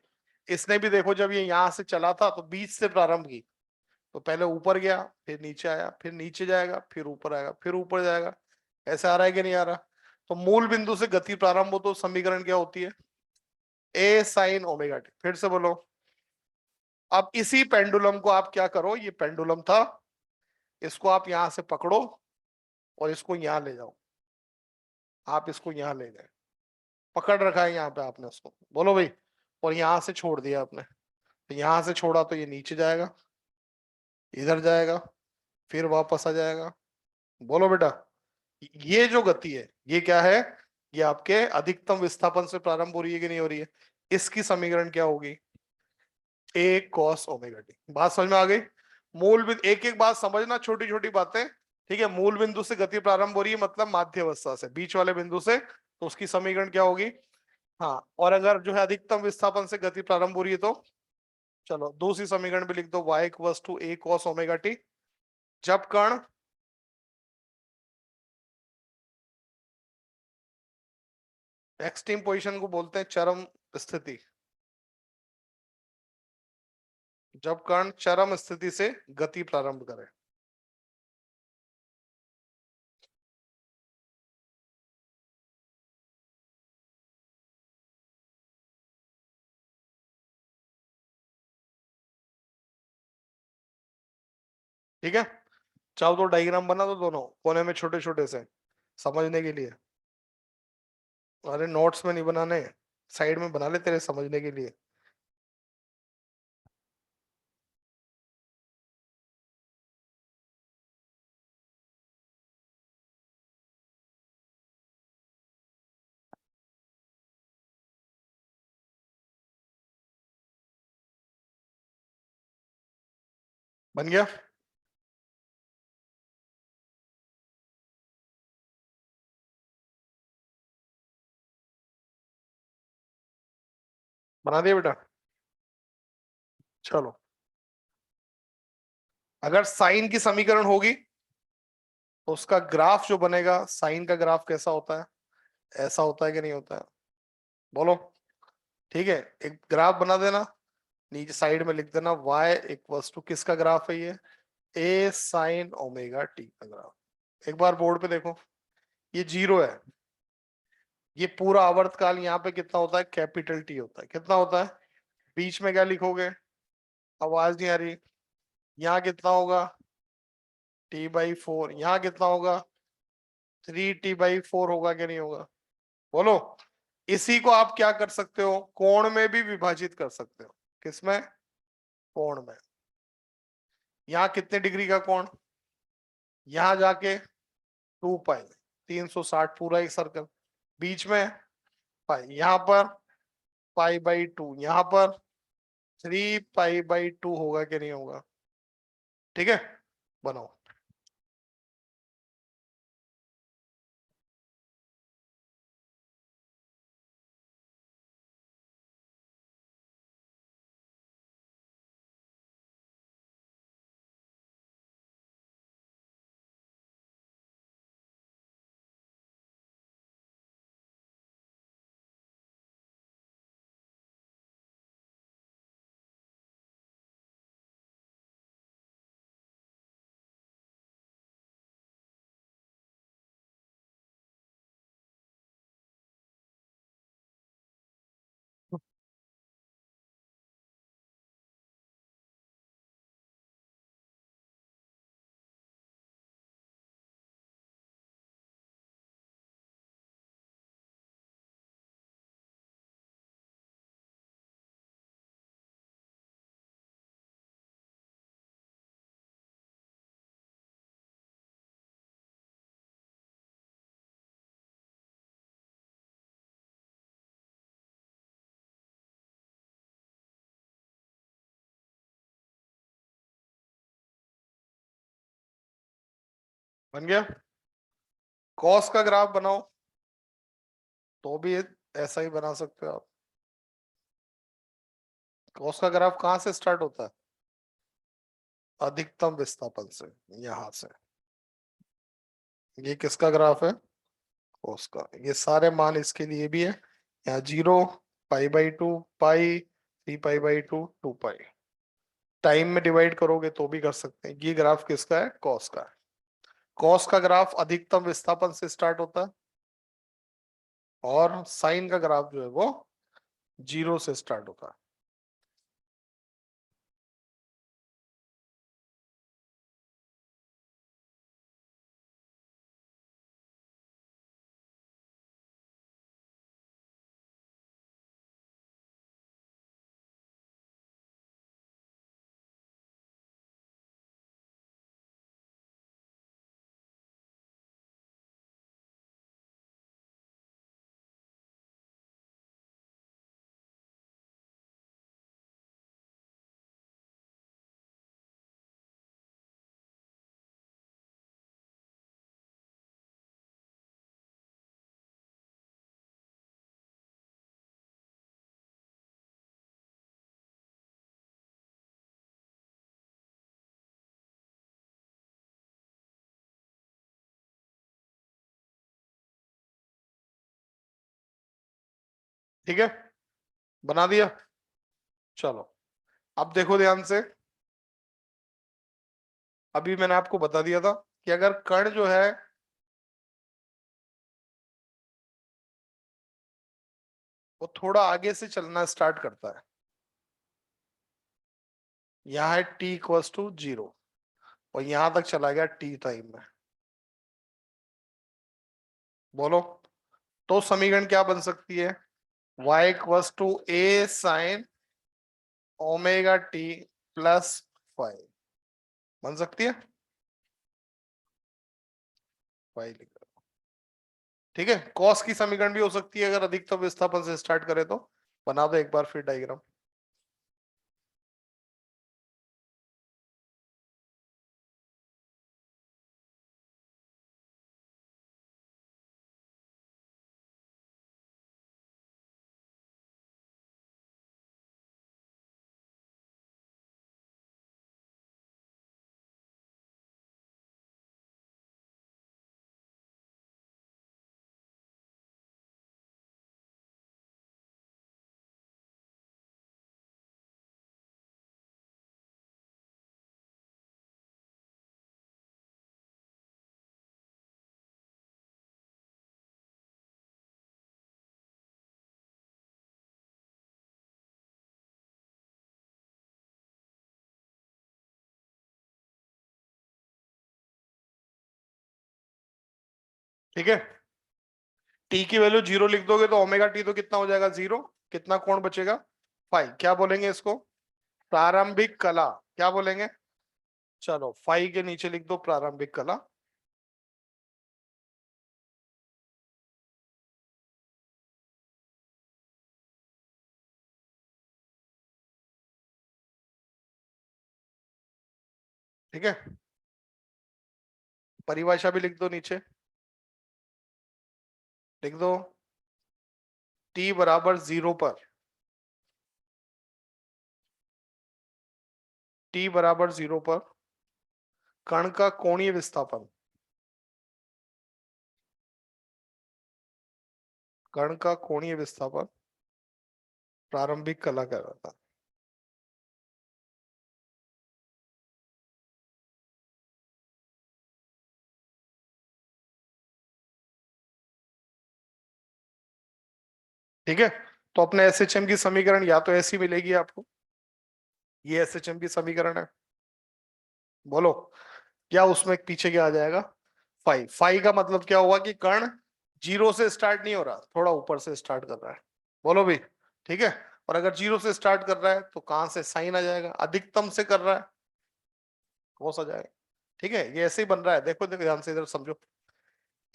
इसने भी देखो जब ये यहां से चला था तो बीच से प्रारंभ की, तो पहले ऊपर गया, फिर नीचे आया, फिर नीचे जाएगा, फिर ऊपर आएगा, फिर ऊपर जाएगा। ऐसे आ रहा है कि नहीं आ रहा। तो मूल बिंदु से गति प्रारंभ हो तो समीकरण क्या होती है, ए साइन ओमेगा टी। फिर से बोलो, अब इसी पेंडुलम को आप क्या करो, ये पेंडुलम था, इसको आप यहां से पकड़ो और इसको यहां ले जाओ, आप इसको यहां ले गए, पकड़ रखा है यहाँ पे आपने उसको, बोलो भाई, और यहां से छोड़ दिया आपने, तो यहां से छोड़ा तो ये नीचे जाएगा, इधर जाएगा, फिर वापस आ जाएगा। बोलो बेटा, ये जो गति है ये क्या है, ये आपके अधिकतम विस्थापन से प्रारंभ हो रही है कि नहीं हो रही है। इसकी समीकरण क्या होगी, ए कॉस ओमेगा टी। बात समझ में आ गई। मूल बिंदु, एक एक बात समझना, छोटी छोटी बातें, ठीक है। मूल बिंदु से गति प्रारंभ हो रही है मतलब माध्य अवस्था से, बीच वाले बिंदु से, तो उसकी समीकरण क्या होगी, हाँ। और अगर जो है अधिकतम विस्थापन से गति प्रारंभ हो रही है तो चलो दूसरी समीकरण भी लिख दो, y equals to a cos omega T. जब कण एक्सट्रीम पोजीशन को बोलते हैं चरम स्थिति, जब कण चरम स्थिति से गति प्रारंभ करे। ठीक है, चाहो तो डायग्राम बना दो दोनों कोने में छोटे छोटे से समझने के लिए। अरे नोट्स में नहीं बनाने, साइड में बना ले तेरे समझने के लिए। बन गया? बना दिया बेटा? चलो, अगर साइन की समीकरण होगी तो उसका ग्राफ जो बनेगा, साइन का ग्राफ कैसा होता है? ऐसा होता है कि नहीं होता है? बोलो। ठीक है, एक ग्राफ बना देना, नीचे साइड में लिख देना y इक्वल्स टू, किसका ग्राफ है ये? a साइन ओमेगा टी का ग्राफ। एक बार बोर्ड पे देखो, ये जीरो है, ये पूरा आवर्तकाल यहाँ पे कितना होता है? कैपिटल टी होता है। कितना होता है? बीच में क्या लिखोगे? आवाज नहीं आ रही। यहाँ कितना होगा? t/4। यहाँ कितना होगा? 3t/4 होगा कि नहीं होगा? बोलो। इसी को आप क्या कर सकते हो? कोण में भी विभाजित कर सकते हो। किसमें? कोण में। यहाँ कितने डिग्री का कोण? यहाँ जाके 2 पाई, 360, पूरा एक सर्कल। बीच में पाई, यहाँ पर पाई/2, यहाँ पर 3 पाई/2 होगा कि नहीं होगा? ठीक है, बनाओ। बन गया? कॉस का ग्राफ बनाओ, तो भी ऐसा ही बना सकते हो आप। कॉस का ग्राफ कहाँ से स्टार्ट होता है? अधिकतम विस्थापन से, यहां से। ये किसका ग्राफ है? कॉस का। ये सारे मान इसके लिए भी है। यहाँ 0, पाई/2, पाई, 3 पाई/2, 2 पाई। टाइम में डिवाइड करोगे तो भी कर सकते हैं। ये ग्राफ किसका है? कॉस का है। कॉस का ग्राफ अधिकतम विस्थापन से स्टार्ट होता है, और साइन का ग्राफ जो है वो 0 से स्टार्ट होता है। ठीक है, बना दिया। चलो अब देखो ध्यान से, अभी मैंने आपको बता दिया था कि अगर कण जो है वो थोड़ा आगे से चलना स्टार्ट करता है, यहाँ है t इक्वल्स टू 0 और यहां तक चला गया t टाइम में, बोलो तो समीकरण क्या बन सकती है? y equals to a sine omega T plus 5 बन सकती है, 5 लिख दो। ठीक है, कॉस की समीकरण भी हो सकती है अगर अधिकतम विस्थापन से स्टार्ट करें तो। बना दो एक बार फिर डायग्राम। ठीक है, टी की वैल्यू 0 लिख दोगे तो ओमेगा टी तो कितना हो जाएगा 0, कितना कोण बचेगा 5, क्या बोलेंगे इसको? प्रारंभिक कला, क्या बोलेंगे? चलो 5 के नीचे लिख दो प्रारंभिक कला। ठीक है, परिभाषा भी लिख दो नीचे, लिख दो t बराबर 0 पर, t बराबर 0 पर कण का कोणीय विस्थापन, कण का कोणीय विस्थापन प्रारंभिक कला कहलाता है। ठीक है, तो अपने एसएचएम की समीकरण या तो ऐसी मिलेगी आपको, ये एसएचएम की समीकरण है, बोलो क्या उसमें पीछे क्या आ जाएगा 5, 5 का मतलब क्या हुआ कि कण 0 से स्टार्ट नहीं हो रहा, थोड़ा ऊपर से स्टार्ट कर रहा है, बोलो भी। ठीक है, और अगर 0 से स्टार्ट कर रहा है तो कहां से साइन आ जाएगा, अधिकतम से कर रहा है cos आ जाएगा। ठीक है, ये ऐसे ही बन रहा है, देखो देखो ध्यान से इधर समझो,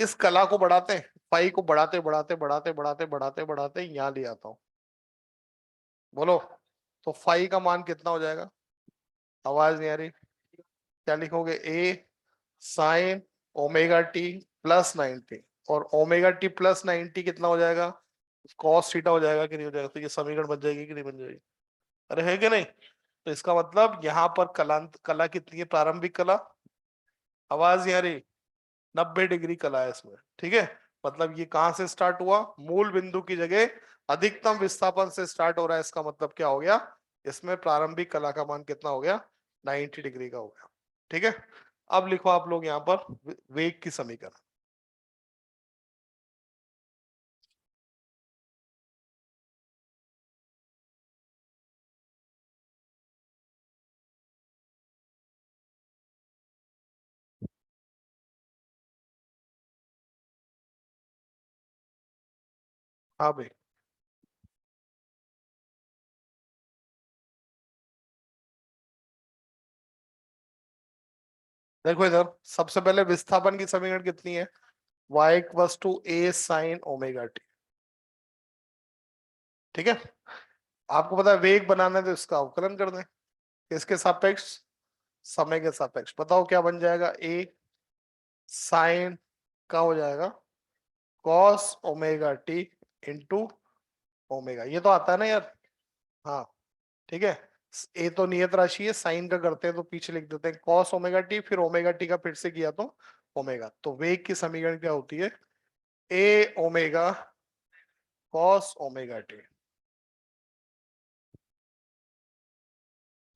इस कला को बढ़ाते हैं, पाई को बढ़ाते बढ़ाते बढ़ाते बढ़ाते बढ़ाते बढ़ाते यहाँ ले आता हूँ, बोलो तो फाई का मान कितना हो जाएगा? आवाज नहीं आ रही, क्या लिखोगे? ए साइन ओमेगा टी प्लस 90, और ओमेगा टी प्लस 90 कितना हो जाएगा? कॉस थीटा हो जाएगा कि नहीं हो जाएगा? तो ये समीकरण बन जाएगी कि नहीं बन जाएगी? अरे है कि नहीं? तो इसका मतलब यहाँ पर कलांत कला कितनी है, प्रारंभिक कला, आवाज नहीं आ रही, 90 डिग्री कला है इसमें। ठीक है, मतलब ये कहां से स्टार्ट हुआ, मूल बिंदु की जगह अधिकतम विस्थापन से स्टार्ट हो रहा है, इसका मतलब क्या हो गया, इसमें प्रारंभिक कला का मान कितना हो गया, 90 डिग्री का हो गया। ठीक है, अब लिखो आप लोग यहाँ पर वेग की समीकरण। हाँ भाई, देखो इधर सबसे पहले विस्थापन की समीकरण कितनी है, y equals to A sine omega T. ठीक है, आपको पता है वेग बनाना है तो इसका अवकलन कर दें, किसके सापेक्ष, समय के सापेक्ष, बताओ क्या बन जाएगा, ए साइन का हो जाएगा cos omega T into omega, ये तो आता है ना यार। हाँ ठीक है, ए तो नियत राशि है, साइन का करते हैं तो पीछे लिख देते हैं कॉस ओमेगा टी, फिर ओमेगा टी का फिर से किया तो ओमेगा, तो वेग की समीकरण क्या होती है, ए ओमेगा कॉस ओमेगा टी।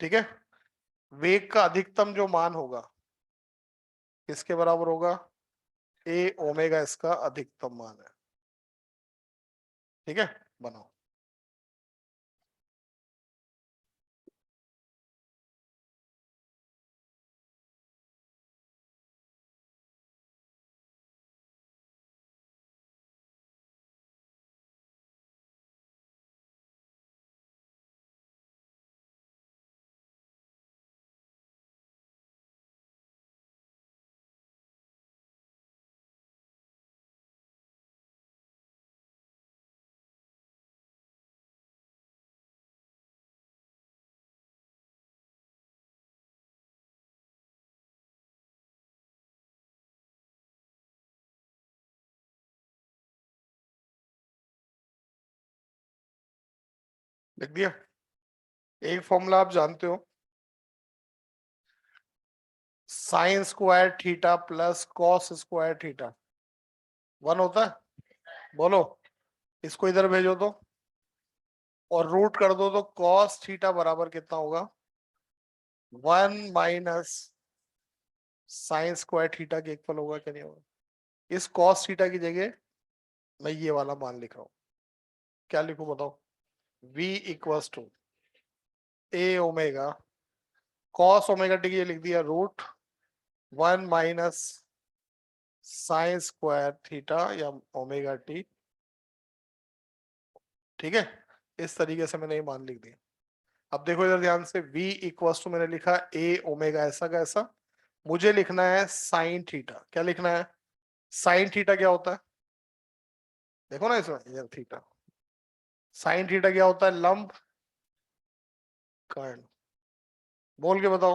ठीक है, वेग का अधिकतम जो मान होगा किसके बराबर होगा, ए ओमेगा इसका अधिकतम मान है। ठीक है, बनाओ। लिख दिया। एक फॉर्मूला आप जानते हो, sign square theta plus cos square theta 1 होता है। बोलो, इसको इधर भेजो तो, और रूट कर दो तो कॉस थीटा बराबर कितना होगा, 1 - साइन स्क्वायर थीटा के इक्वल होगा क्या, नहीं होगा। इस कॉस थीटा की जगह मैं ये वाला मान लिख रहा हूं, क्या लिखूं बताओ, v equals to A omega cos omega T की लिख दिया √1 - साइन स्क्वायर थीटा या ओमेगा टी। ठीक है, इस तरीके से मैंने ये मान लिख दिया। अब देखो इधर ध्यान से, v इक्वल्स टू मैंने लिखा ए ओमेगा ऐसा का ऐसा, मुझे लिखना है साइन थीटा। क्या लिखना है, साइन थीटा क्या होता है, देखो ना इसमें इधर थीटा, साइन थीटा क्या होता है, लंब कर्ण। बोल के बताओ,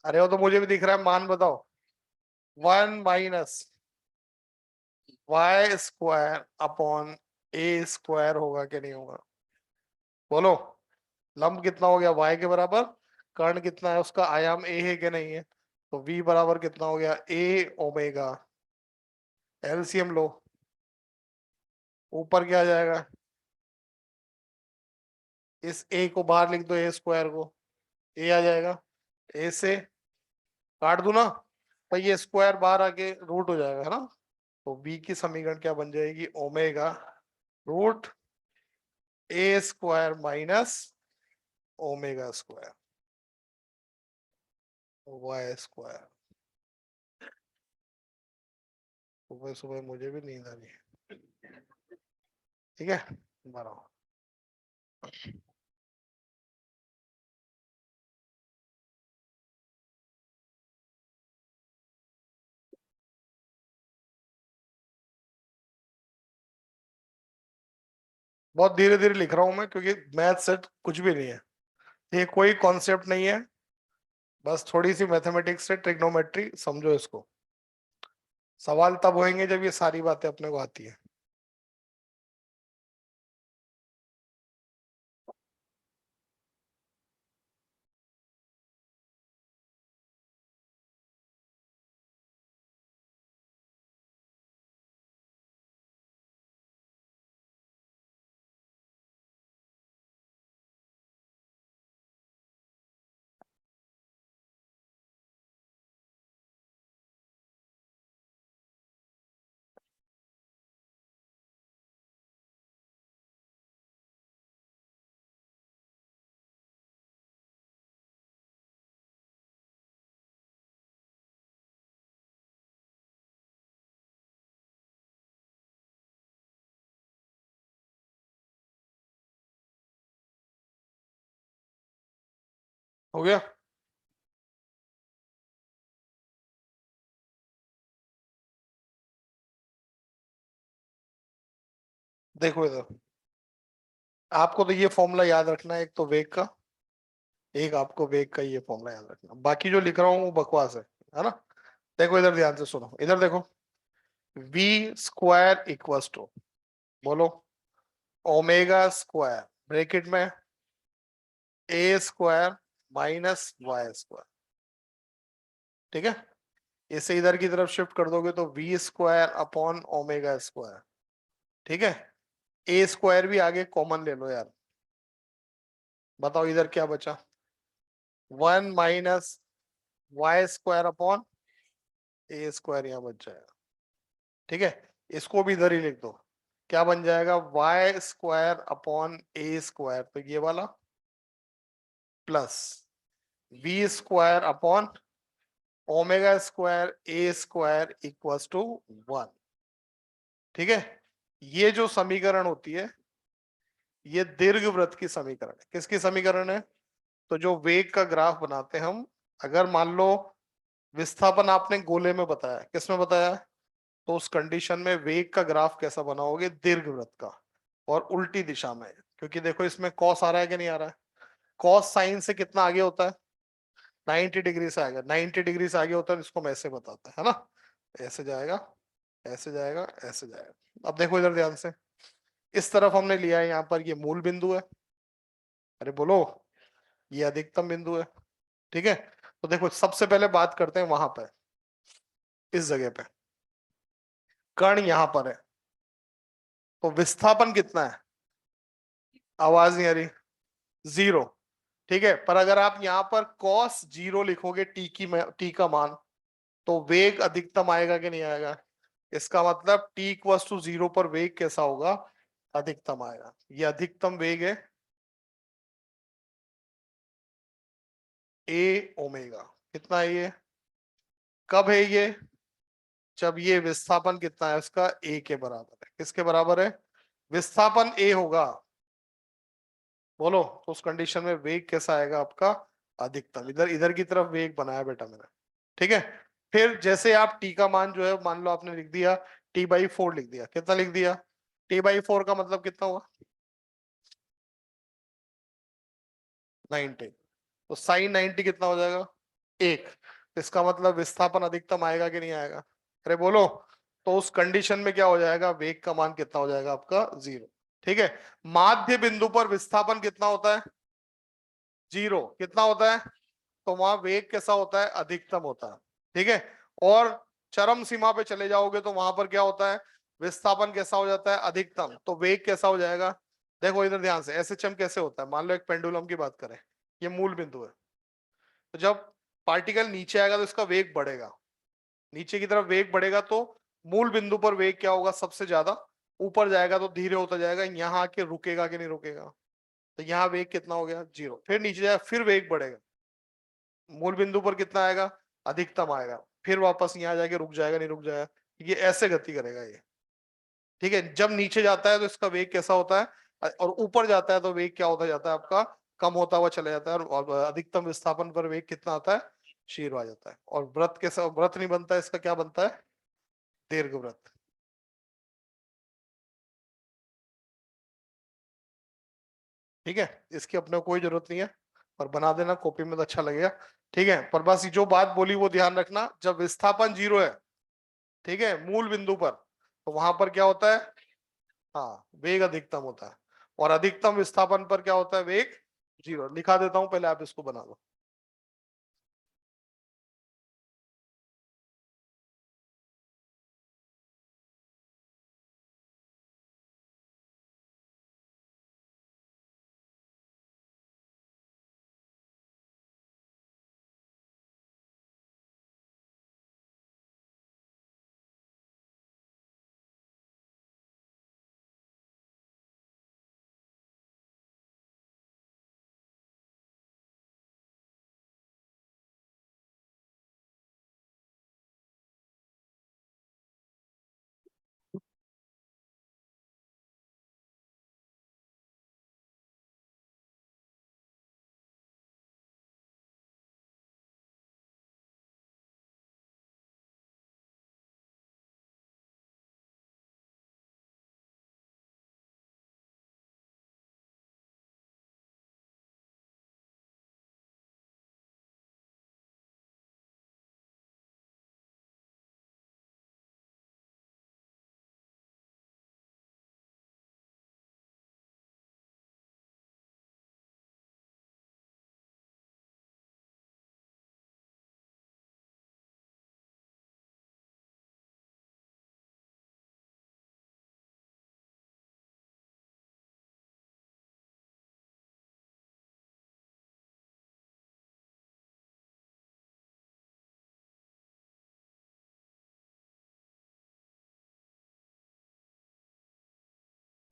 अरे वो तो मुझे भी दिख रहा है, मान बताओ, 1 - y² अपॉन a² होगा कि नहीं होगा, बोलो। लंब कितना हो गया, y के बराबर, कर्ण कितना है, उसका आयाम a है कि नहीं है, तो v बराबर कितना हो गया, a ओमेगा, एलसीएम लो, ऊपर क्या आ जाएगा, इस a को बाहर लिख दो, a² को, a आ जाएगा, a से काट दू ना, तो ये स्क्वायर बाहर आके रूट हो जाएगा, है ना। तो v की समीकरण क्या बन जाएगी, ओमेगा √a² माइनस ओमेगा² y²। सुबह सुबह मुझे भी नींद आ रही है। ठीक है, बनाओ। बहुत धीरे धीरे लिख रहा हूं मैं, क्योंकि मैथ सेट कुछ भी नहीं है, ये कोई कॉन्सेप्ट नहीं है, बस थोड़ी सी मैथमेटिक्स से ट्रिग्नोमेट्री समझो इसको। सवाल तब होंगे जब ये सारी बातें अपने को आती है। हो गया। देखो इधर, आपको तो ये फॉर्मूला याद रखना है, एक तो वेग का, एक आपको वेग का ये फॉर्मूला याद रखना, बाकी जो लिख रहा हूँ वो बकवास है ना। देखो इधर ध्यान से सुनो, इधर देखो, v² इक्वल्स टू, बोलो, ओमेगा² ब्रैकेट में a² माइनस y²। ठीक है, इसे इधर की तरफ शिफ्ट कर दोगे तो v² अपॉन ओमेगा²। ठीक है, ए स्क्वायर भी आगे कॉमन ले लो यार, बताओ इधर क्या बचा, 1 - y² अपॉन ए स्क्वायर यहाँ बच जाएगा। ठीक है, इसको भी इधर ही लिख दो, क्या बन जाएगा, y² अपॉन a², तो ये वाला प्लस v² अपॉन ω²a²=1। ठीक है, ये जो समीकरण होती है ये दीर्घवृत्त की समीकरण है। किसकी समीकरण है, तो जो वेग का ग्राफ बनाते हैं हम, अगर मान लो विस्थापन आपने गोले में बताया, किस में बताया, तो उस कंडीशन में वेग का ग्राफ कैसा बनाओगे, दीर्घवृत्त का, और उल्टी दिशा में, क्योंकि देखो इसमें कॉस आ रहा है कि नहीं आ रहा है, कॉस साइन से कितना आगे होता है, 90 डिग्री से आगे, 90 डिग्री से आगे होता है, इसको मैं ऐसे बताता है ना, ऐसे जाएगा, ऐसे जाएगा, ऐसे जाएगा। अब देखो इधर ध्यान से, इस तरफ हमने लिया है, यहाँ पर ये मूल बिंदु है, अरे बोलो, ये अधिकतम बिंदु है। ठीक है, तो देखो सबसे पहले बात करते हैं वहां पे, इस जगह पे कण यहां पर है, तो विस्थापन कितना है, आवाज नहीं आ रही, 0। ठीक है, पर अगर आप यहाँ पर cos 0 लिखोगे, टी का मान, तो वेग अधिकतम आएगा कि नहीं आएगा, इसका मतलब t = 0 पर वेग कैसा होगा, अधिकतम आएगा। ये अधिकतम वेग है a⍵, कितना है ये, कब है ये, जब ये विस्थापन कितना है उसका a के बराबर है, किसके बराबर है, विस्थापन a होगा, बोलो, तो उस कंडीशन में वेग कैसा आएगा आपका, अधिकतम। इधर इधर की तरफ वेग बनाया बेटा मैंने। ठीक है, फिर जैसे आप टी का मान जो है, मान लो आपने लिख दिया t/4 लिख दिया, कितना लिख दिया, t/4 का मतलब कितना हुआ, 90, तो साइन 90 कितना हो जाएगा, 1। इसका मतलब विस्थापन अधिकतम आएगा कि नहीं आएगा, अरे बोलो, तो उस कंडीशन में क्या हो जाएगा, वेग का मान कितना हो जाएगा आपका, 0। ठीक है, माध्य बिंदु पर विस्थापन कितना होता है, 0, कितना होता है, तो वहां वेग कैसा होता है, अधिकतम होता है। ठीक है, और चरम सीमा पे चले जाओगे तो वहां पर क्या होता है, विस्थापन कैसा हो जाता है, अधिकतम, तो वेग कैसा हो जाएगा, देखो इधर ध्यान से, एसएचएम कैसे होता है, मान लो एक पेंडुलम की बात करें, ये मूल बिंदु है, तो जब पार्टिकल नीचे आएगा तो इसका वेग बढ़ेगा, नीचे की तरफ वेग बढ़ेगा, तो मूल बिंदु पर वेग क्या होगा, सबसे ज्यादा, ऊपर जाएगा तो धीरे होता जाएगा, यहाँ आके रुकेगा कि नहीं रुकेगा, तो यहाँ वेग कितना हो गया, 0, फिर नीचे जाएगा, फिर वेग बढ़ेगा, मूल बिंदु पर कितना आएगा, अधिकतम आएगा, फिर वापस यहाँ जाके रुक जाएगा, नहीं रुक जाएगा, ये ऐसे गति करेगा ये। ठीक है, जब नीचे जाता है तो इसका वेग कैसा होता है, और ऊपर जाता है तो वेग क्या होता जाता है आपका, कम होता हुआ चला जाता है, और अधिकतम विस्थापन पर वेग कितना आता है, 0 आ जाता है, और वृत्त कैसा, वृत्त नहीं बनता है, इसका क्या बनता है, दीर्घवृत्त। ठीक है, इसकी अपने को कोई जरूरत नहीं है, और बना देना कॉपी में तो अच्छा लगेगा। ठीक है, पर बस जो बात बोली वो ध्यान रखना, जब विस्थापन 0 है, ठीक है, मूल बिंदु पर, तो वहां पर क्या होता है, हाँ, वेग अधिकतम होता है, और अधिकतम विस्थापन पर क्या होता है, वेग 0। लिखा देता हूं, पहले आप इसको बना लो।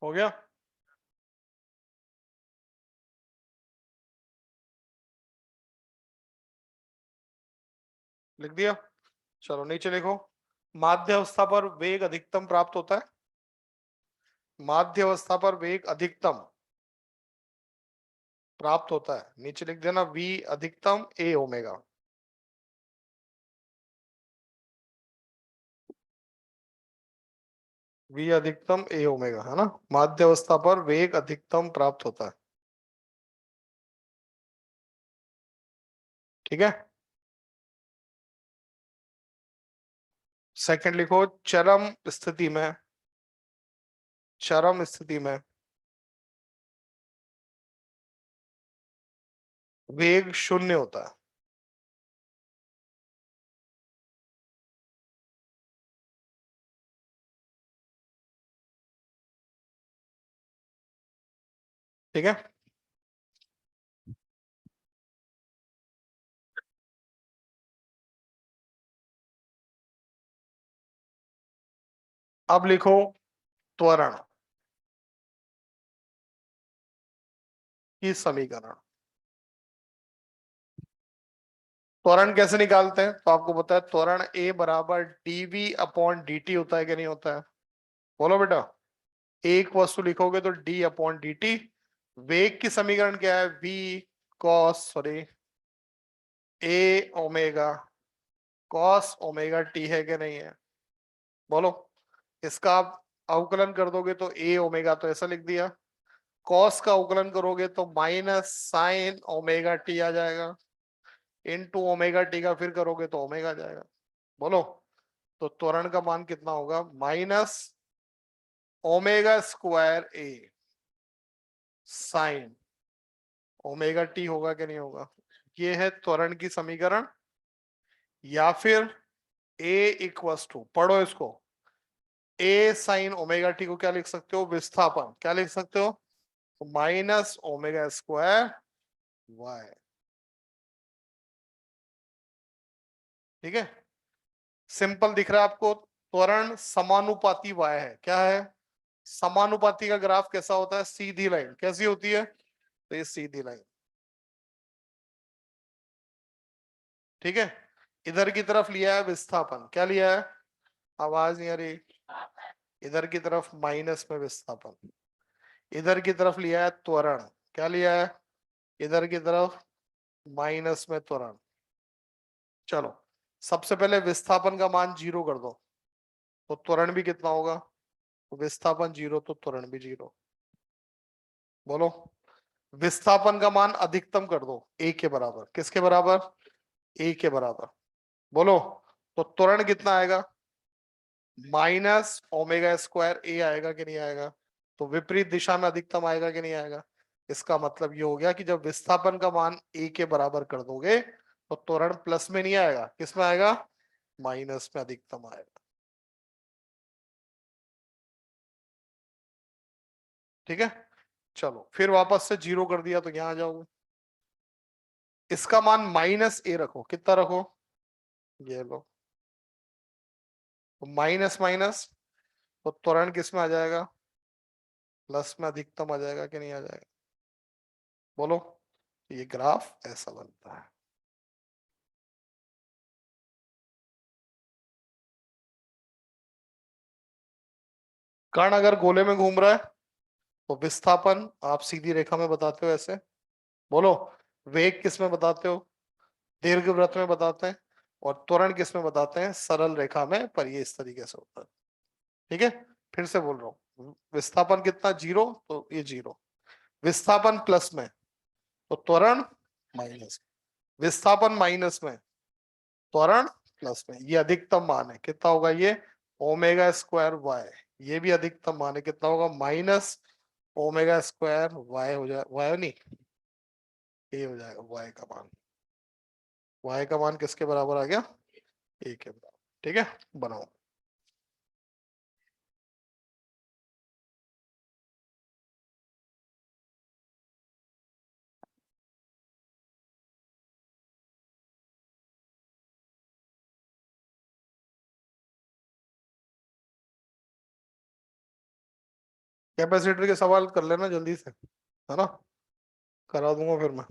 हो गया? लिख दिया? चलो नीचे लिखो। माध्य अवस्था पर वेग अधिकतम प्राप्त होता है। माध्य अवस्था पर वेग अधिकतम प्राप्त होता है, नीचे लिख देना v अधिकतम a ओमेगा। v अधिकतम a ओमेगा है ना, माध्य अवस्था पर वेग अधिकतम प्राप्त होता है। ठीक है। सेकंड लिखो, चरम स्थिति में वेग शून्य होता है। ठीक है। अब लिखो त्वरण की समीकरण। त्वरण कैसे निकालते हैं, तो आपको पता है त्वरण a बराबर dv अपॉन dt होता है कि नहीं होता है? बोलो बेटा। एक वस्तु लिखोगे तो d अपॉन dt। वेग की समीकरण क्या है, v cos sorry a omega cos omega t है कि नहीं है? बोलो। इसका आप अवकलन कर दोगे तो a ओमेगा, तो ऐसा लिख दिया। कॉस का अवकलन करोगे तो माइनस साइन ओमेगा टी आ जाएगा। इनटू ओमेगा टी का फिर करोगे तो ओमेगा आ जाएगा। बोलो। तो त्वरण का मान कितना होगा, माइनस ओमेगा स्क्वायर ए साइन ओमेगा टी होगा कि नहीं होगा? ये है त्वरण की समीकरण। या फिर ए इक्वस टू, पढ़ो इसको, ए साइन ओमेगा टी को क्या लिख सकते हो, विस्थापन क्या लिख सकते हो, माइनस ओमेगा स्क्वायर वाई। ठीक है। सिंपल दिख रहा है आपको? त्वरण समानुपाती वाय है, क्या है? समानुपाती का ग्राफ कैसा होता है, सीधी लाइन कैसी होती है, तो ये सीधी लाइन। ठीक है। इधर की तरफ लिया है विस्थापन, क्या लिया है, आवाज नहीं आ रही, इधर की तरफ माइनस में विस्थापन। इधर की तरफ लिया है त्वरण, क्या लिया है, इधर की तरफ माइनस में त्वरण। चलो, सबसे पहले विस्थापन का मान जीरो कर दो, तो त्वरण भी कितना होगा, विस्थापन जीरो तो त्वरण भी जीरो। बोलो। विस्थापन का मान अधिकतम कर दो ए के बराबर, किसके बराबर, ए के बराबर। बोलो। तो त्वरण कितना आएगा, माइनस ओमेगा स्क्वायर ए आएगा कि नहीं आएगा? तो विपरीत दिशा में अधिकतम आएगा कि नहीं आएगा? इसका मतलब ये हो गया कि जब विस्थापन का मान ए के बराबर कर दोगे तो त्वरण प्लस में नहीं आएगा, किस में आएगा, माइनस में अधिकतम आएगा। ठीक है। चलो फिर वापस से जीरो कर दिया तो यहां आ जाओगे। इसका मान माइनस ए रखो, कितना रखो, ये लो, तो माइनस माइनस, तो त्वरण किस में आ जाएगा, प्लस में अधिकतम आ जाएगा कि नहीं आ जाएगा? बोलो। ये ग्राफ ऐसा बनता है। कण अगर गोले में घूम रहा है तो विस्थापन आप सीधी रेखा में बताते हो ऐसे। बोलो। वेग किस में बताते हो, दीर्घवृत्त में बताते हैं। और त्वरण किस में बताते हैं, सरल रेखा में, पर ये इस तरीके से होता है। ठीक है। फिर से बोल रहा हूँ, विस्थापन कितना, जीरो, तो ये जीरो। विस्थापन प्लस में तो त्वरण माइनस, विस्थापन माइनस में त्वरण प्लस में। ये अधिकतम मान है, कितना होगा ये, ओमेगा स्क्वायर वाई। ये भी अधिकतम मान है, कितना होगा, माइनस ओमेगा स्क्वायर वाई हो जाए, वाई नहीं, ये हो जाएगा वाई का मान। वाई का मान किसके बराबर आ गया, ए के बराबर। ठीक है। बनाओ। कैपेसिटर के सवाल कर लेना जल्दी से, है ना, करा दूंगा फिर मैं।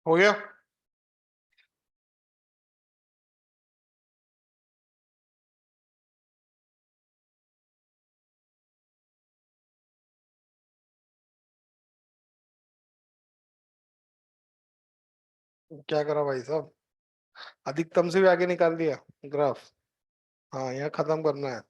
हो गया। क्या करा भाई साहब, अधिकतम से भी आगे निकाल दिया ग्राफ। हाँ, यहाँ खत्म करना है।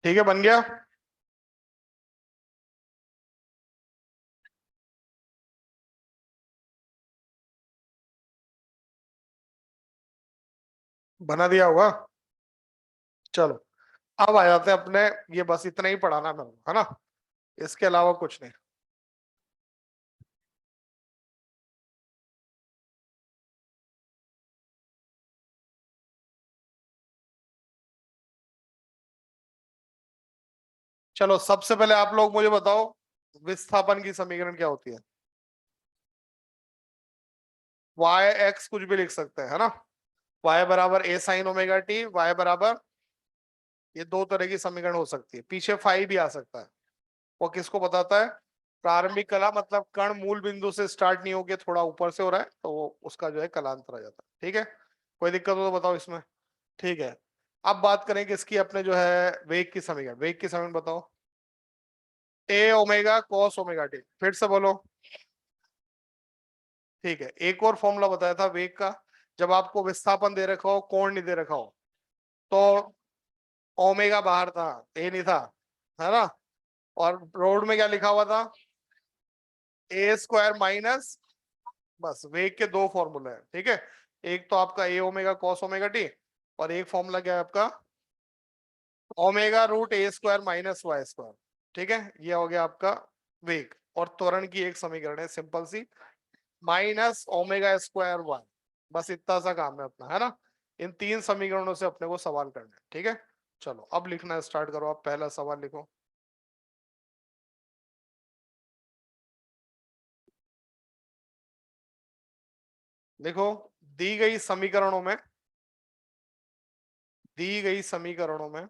ठीक है, बन गया। बना दिया होगा। चलो, अब आ जाते हैं अपने, ये बस इतना ही पढ़ाना है मेरे को, है ना, इसके अलावा कुछ नहीं। चलो, सबसे पहले आप लोग मुझे बताओ, विस्थापन की समीकरण क्या होती है। वाई एक्स कुछ भी लिख सकते हैं, है ना। वाई बराबर ए साइन ओमेगा टी, वाई बराबर, ये दो तरह की समीकरण हो सकती है, पीछे फाई भी आ सकता है। वो किसको बताता है, प्रारंभिक कला, मतलब कण मूल बिंदु से स्टार्ट नहीं होके थोड़ा ऊपर से हो रहा है तो वो उसका जो है कलांतर आ जाता है। ठीक है, कोई दिक्कत हो तो बताओ इसमें। ठीक है, अब बात करें कि इसकी अपने जो है वेग की समीकरण, वेग की समीकरण बताओ। ए ओमेगा कॉस ओमेगा टी, फिर से बोलो। ठीक है, एक और फॉर्मूला बताया था वेग का, जब आपको विस्थापन दे रखा हो, कोण नहीं दे रखा हो, तो ओमेगा बाहर था, ए नहीं था, है ना। और रोड में क्या लिखा हुआ था, ए स्क्वायर माइनस, बस वेग के दो फॉर्मूले हैं। ठीक है, एक तो आपका ए ओमेगा कॉस ओमेगा टी, और एक फॉर्मूला क्या है आपका, ओमेगा रूट ए स्क्वायर माइनस वाई स्क्वायर। ठीक है, ये हो गया आपका वेग। और त्वरण की एक समीकरण है सिंपल सी, माइनस ओमेगा स्क्वायर वन। बस इतना सा काम है अपना, है ना। इन तीन समीकरणों से अपने को सवाल करना है। ठीक है, चलो अब लिखना स्टार्ट करो, आप पहला सवाल लिखो। देखो, दी गई समीकरणों में, दी गई समीकरणों में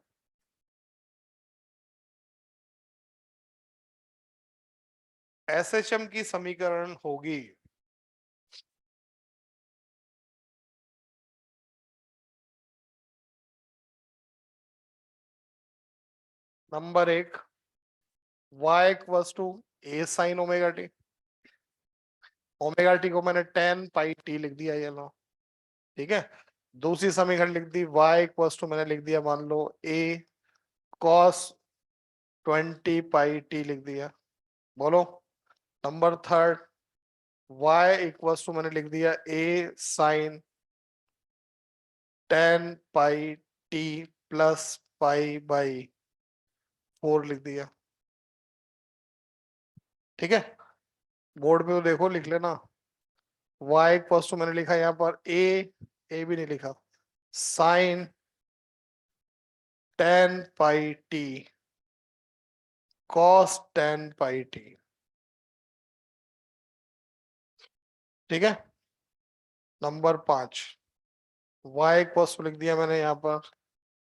एसएचएम की समीकरण होगी, नंबर एक, y equals to A sine omega T. Omega T को मैंने टेन पाई टी लिख दिया, ये लो। ठीक है, दूसरी समीकरण लिख दी, y इक्वल्स टू मैंने लिख दिया, मान लो a cos 20 पाई टी लिख दिया। बोलो। Number third, y equals to मैंने लिख दिया a sine 10 pi t plus pi by four लिख दिया। ठीक है, बोर्ड पे तो देखो, लिख लेना। y इक्वल्स टू मैंने लिखा यहाँ पर a ए भी नहीं लिखा, sign ten pi T cos tan pi T. ठीक है, नंबर 5, y इक्वल्स लिख दिया मैंने यहां पर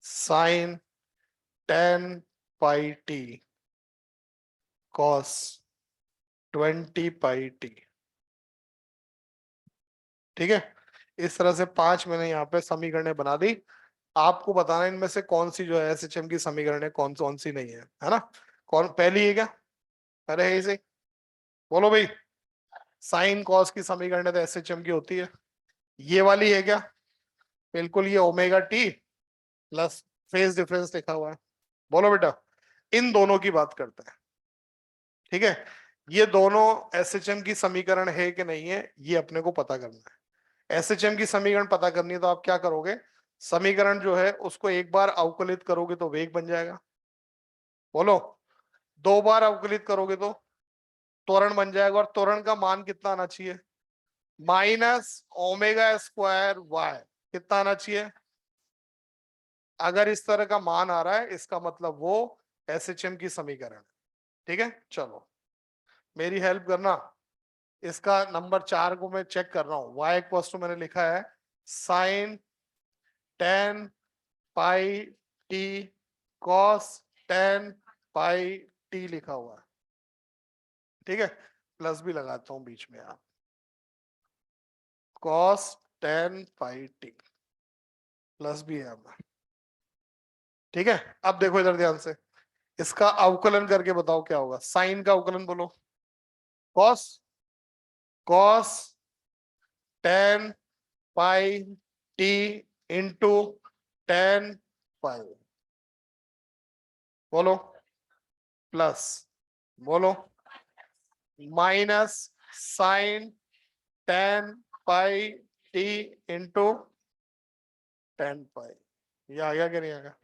sign ten pi T cos 20 pi T. ठीक है, इस तरह से 5 मैंने यहाँ पे समीकरणें बना दी। आपको बताना है इनमें से कौन सी जो है एसएचएम की समीकरण है, कौन कौन सी नहीं है ना। कौन पहली है क्या? अरे है इसे, बोलो भाई। साइन कॉस की समीकरण तो एसएचएम की होती है। ये वाली है क्या? बिल्कुल, ये omega T plus phase difference लिखा हुआ है। बोलो बेटा, इन दोनों की बात करते हैं। ठीक है, ये दोनों एसएचएम की समीकरण है कि नहीं है, ये अपने को पता करना है। एसएचएम की समीकरण पता करनी है तो आप क्या करोगे, समीकरण जो है उसको एक बार अवकलित करोगे तो वेग बन जाएगा। बोलो, दो बार अवकलित करोगे तो त्वरण बन जाएगा। और त्वरण का मान कितना आना चाहिए? Minus omega square Y. कितना आना चाहिए? अगर इस तरह का मान आ रहा है इसका मतलब वो एसएचएम की समीकरण है। ठीक है, चलो मेरी हेल्प करना। इसका नंबर 4 को मैं चेक कर रहा हूं। वाई इक्वल्स टू मैंने लिखा है sign ten pi T cos tan pi T लिखा हुआ है। ठीक है, प्लस भी लगाता हूं बीच में आप, कॉस टेन पाई टी प्लस भी है अब। ठीक है, अब देखो इधर ध्यान से, इसका अवकलन करके बताओ क्या होगा। साइन का अवकलन बोलो, cos, cos tan pi T into ten पाई, बोलो, प्लस, बोलो, minus sign ten pi T into ten पाई। ये आ गया कि नहीं आ गया?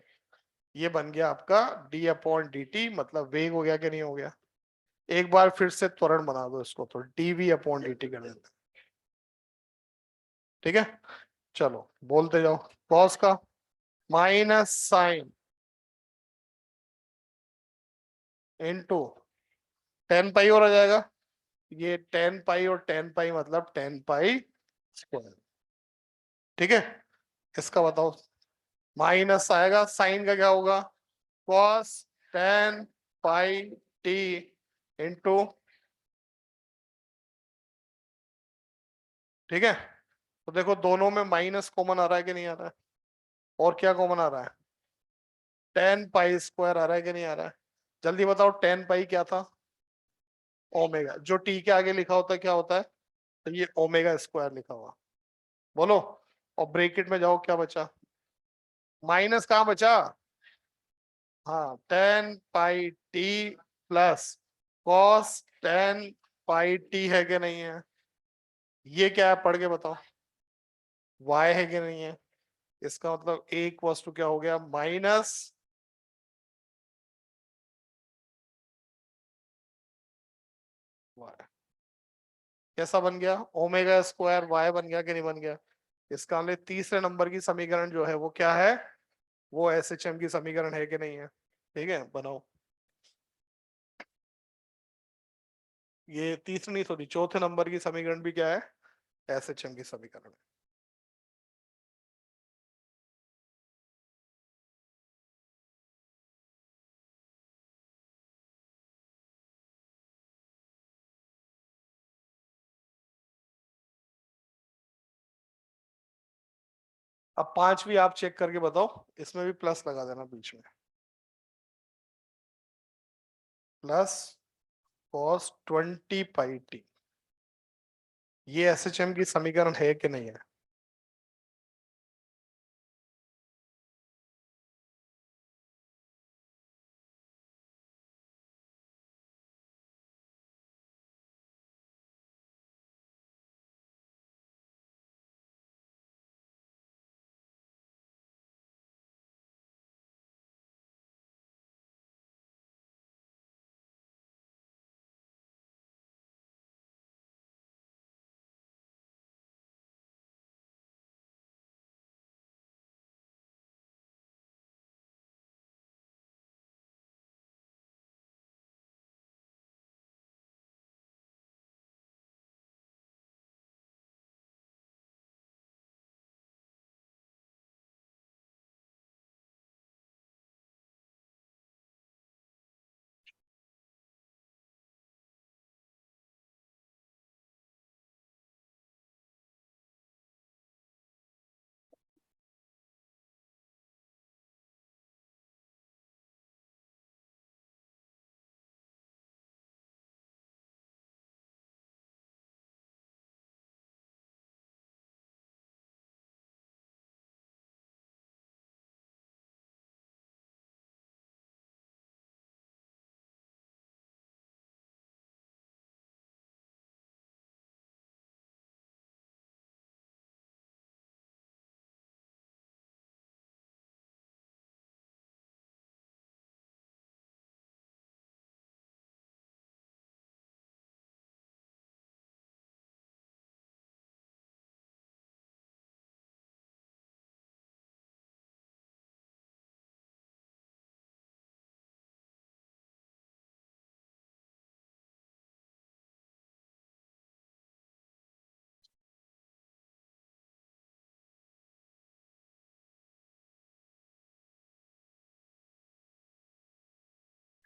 ये बन गया आपका डी अपॉन डी टी, मतलब वेग हो गया कि नहीं हो गया? एक बार फिर से त्वरण बना दो इसको, तो डीवी अपॉन डी टी कर देते हैं। ठीक है, चलो बोलते जाओ। कॉस का माइनस साइन इंटू टेन पाई और आ जाएगा, ये टेन पाई और टेन पाई मतलब टेन पाई स्क्वायर। ठीक है, इसका बताओ, माइनस आएगा, साइन का क्या होगा, cos tan pi T into. ठीक है, तो देखो दोनों में माइनस कॉमन आ रहा है कि नहीं आ रहा है? और क्या कॉमन आ रहा है? टेन पाई स्क्वायर आ रहा है कि नहीं आ रहा है? जल्दी बताओ, टेन पाई क्या था? ओमेगा। जो टी के आगे लिखा होता है क्या होता है? तो ये ओमेगा स्क्वायर लिखा हुआ। बोलो, और ब्रेकेट में जाओ, क्या बचा? माइनस कहाँ बचा? हाँ, टेन पाई t plus cos tan pi T है कि नहीं है? ये क्या है पढ़ के बताओ, वाई है कि नहीं है? इसका मतलब एक वस्तु क्या हो गया, माइनस, वाई। कैसा बन गया? ओमेगा स्क्वायर वाई बन गया कि नहीं बन गया? इसका मतलब तीसरे नंबर की समीकरण जो है वो क्या है, वो एसएचएम की समीकरण है कि नहीं है? ठीक है, बनाओ। ये तीसरी नहीं, सॉरी, चौथे नंबर की समीकरण भी क्या है, एसएचएम की समीकरण है। अब पांचवी आप चेक करके बताओ, इसमें भी प्लस लगा देना बीच में, प्लस कॉस 20 पाई टी। ये एसएचएम की समीकरण है कि नहीं है?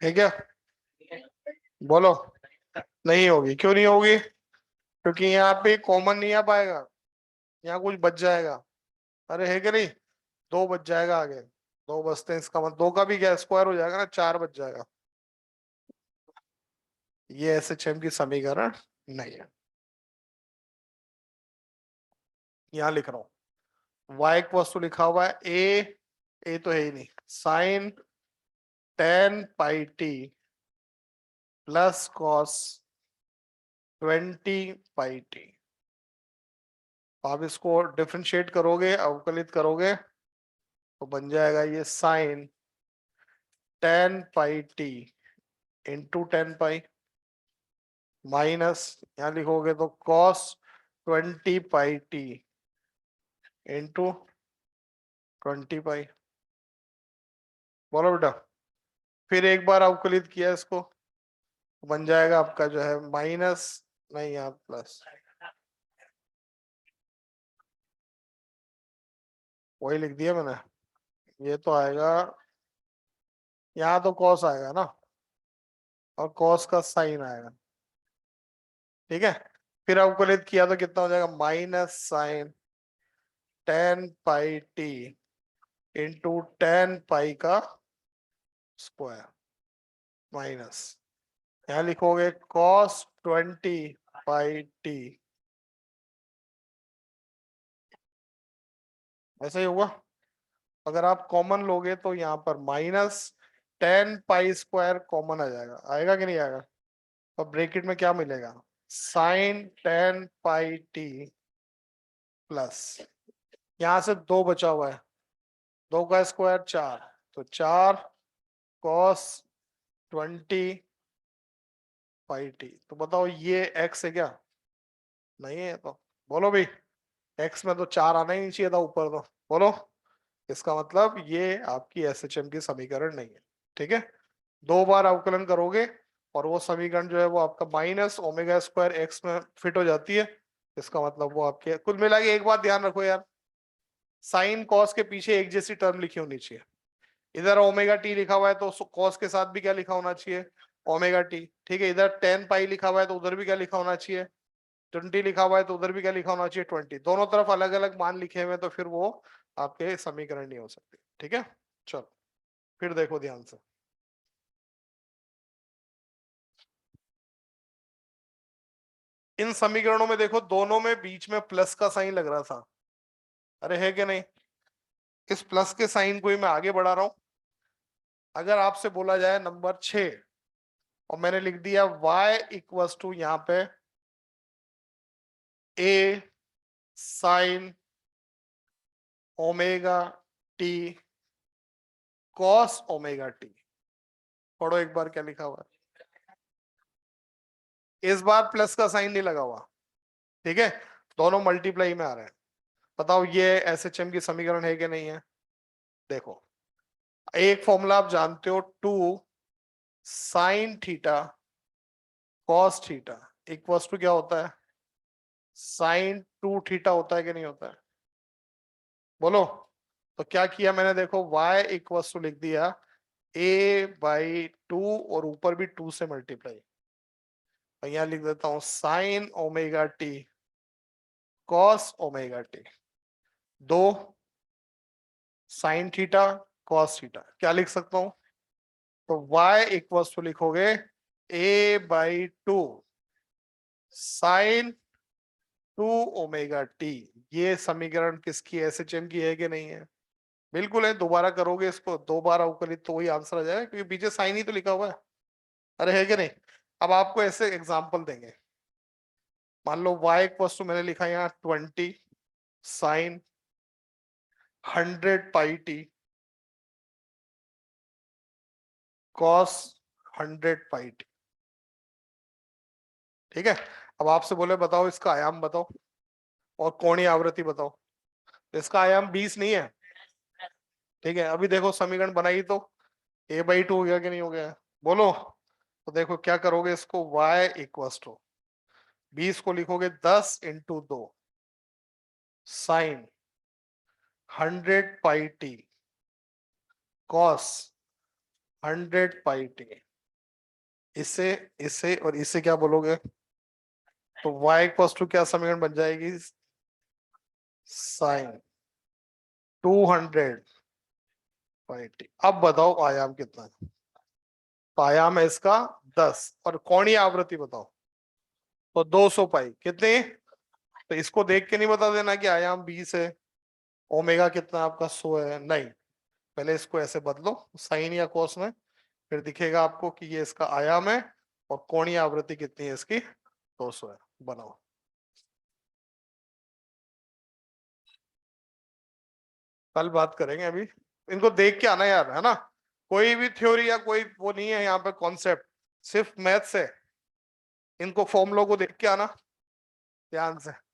है क्या? बोलो। नहीं होगी, क्यों नहीं होगी? क्योंकि यहाँ पे कॉमन नहीं आ पाएगा, यहाँ कुछ बच जाएगा। अरे है कि नहीं? दो बच जाएगा आगे, दो बचते हैं, इसका मतलब दो का भी क्या स्क्वायर हो जाएगा ना, चार बच जाएगा। ये एसएचएम की समीकरण नहीं है। यहाँ लिख रहा हूँ, y एक वस्तु लिखा हुआ है ए तो है ही नहीं, साइन टेन पाई t plus cos 20 pi T. आप इसको डिफरेंशिएट करोगे, अवकलित करोगे, तो बन जाएगा ये साइन 10 पाई टी इंटू 10 पाई, माइनस यहाँ लिखोगे तो कॉस 20 पाई टी इंटू 20 पाई। बोलो बेटा। फिर एक बार अवकलित किया इसको, बन जाएगा आपका जो है माइनस, नहीं यहाँ प्लस, वही लिख दिया मैंने। ये तो आएगा, यहाँ तो कॉस आएगा ना, और कॉस का साइन आएगा। ठीक है, फिर अवकलित किया तो कितना हो जाएगा, minus sign 10 pi T into 10 पाई का स्क्वायर, माइनस यहाँ लिखोगे कॉस 20 पाई टी। ऐसा ही होगा। अगर आप कॉमन लोगे तो यहाँ पर माइनस 10 पाई स्क्वायर कॉमन आ जाएगा, आएगा कि नहीं आएगा? और ब्रैकेट में क्या मिलेगा, साइन 10 पाई टी प्लस, यहाँ से दो बचा हुआ है, दो का स्क्वायर चार, तो चार कॉस 20 पाई टी। तो बताओ ये एक्स है क्या? नहीं है तो बोलो भाई, एक्स में तो चार आना ही नहीं चाहिए था ऊपर, तो बोलो। इसका मतलब ये आपकी एसएचएम की समीकरण नहीं है। ठीक है, दो बार अवकलन करोगे और वो समीकरण जो है वो आपका माइनस ओमेगा स्क्वायर एक्स में फिट हो जाती है। इसका मतलब वो आपके, कुल मिला के एक बात ध्यान रखो यार, साइन कॉस के पीछे एक जैसी टर्म लिखी होनी चाहिए। इधर ओमेगा टी लिखा हुआ है तो कॉस के साथ भी क्या लिखा होना चाहिए, ओमेगा टी। ठीक है, इधर 10 पाई लिखा हुआ है तो उधर भी क्या लिखा होना चाहिए, 20 लिखा हुआ है तो उधर भी क्या लिखा होना चाहिए, 20। दोनों तरफ अलग अलग मान लिखे हुए तो फिर वो आपके समीकरण नहीं हो सकते। ठीक है, चलो फिर देखो ध्यान से। इन समीकरणों में देखो, दोनों में बीच में प्लस का साइन लग रहा था। अरे है कि नहीं? इस प्लस के साइन को ही मैं आगे बढ़ा रहा हूं। अगर आपसे बोला जाए नंबर 6, और मैंने लिख दिया y इक्वस टू यहाँ पे a sine omega T cos omega T, पढ़ो एक बार क्या लिखा हुआ है। इस बार प्लस का साइन नहीं लगा हुआ, ठीक है, दोनों मल्टीप्लाई में आ रहे हैं। बताओ ये एसएचएम की समीकरण है कि नहीं है? देखो, एक फॉर्मूला आप जानते हो, two sine theta cos theta equals to क्या होता है, साइन 2 थीटा होता है कि नहीं होता है? बोलो। तो क्या किया मैंने, देखो y इक्वल्स टू लिख दिया a/2, और ऊपर भी 2 से मल्टीप्लाई। और यहाँ लिख देता हूं sign omega T cos omega T, दो साइन थीटा कॉस थीटा, क्या लिख सकता हूं, तो y इक्वल्स टू लिखोगे a/2 साइन 2 ओमेगा टी। ये समीकरण किसकी, एसएचएम की है कि नहीं है? बिल्कुल है, दोबारा करोगे इसको दो बार अवकलित तो वही आंसर आ जाएगा, क्योंकि पीछे साइन ही तो लिखा हुआ है। अरे है कि नहीं? अब आपको ऐसे एग्जांपल देंगे, मान लो y इक्वल्स टू मैंने लिखा यहाँ 20 sign 100 pi T cos 100 pi T. ठीक है, अब आपसे बोले बताओ इसका आयाम बताओ और कोणीय आवृत्ति बताओ, तो इसका आयाम 20 नहीं है। ठीक है, अभी देखो समीकरण बनाई तो a/2 हो गया कि नहीं हो गया? बोलो। तो देखो क्या करोगे, इसको y इक्वल्स टू 20 को लिखोगे 10 × 2 sign 100 pi T cos 100 pi T. इससे इससे और इससे क्या बोलोगे, तो y इक्वल टू क्या समीकरण बन जाएगी, साइन 200 अब बताओ आयाम कितना है, तो आयाम है इसका 10 और कोणीय आवृत्ति बताओ, तो 200 पाई कितनी, तो इसको देख के नहीं बता देना कि आयाम 20 है, ओमेगा कितना आपका 100 है, नहीं, पहले इसको ऐसे बदलो साइन या कोस में, फिर दिखेगा आपको कि ये इसका आयाम है और कोणीय आवृत्ति कितनी है इसकी, 200 है। बनाओ, कल बात करेंगे, अभी इनको देख के आना यार, है ना, कोई भी थ्योरी या कोई वो नहीं है यहाँ पे कॉन्सेप्ट, सिर्फ मैथ्स है, इनको फॉर्मूलों को देख के आना ध्यान से।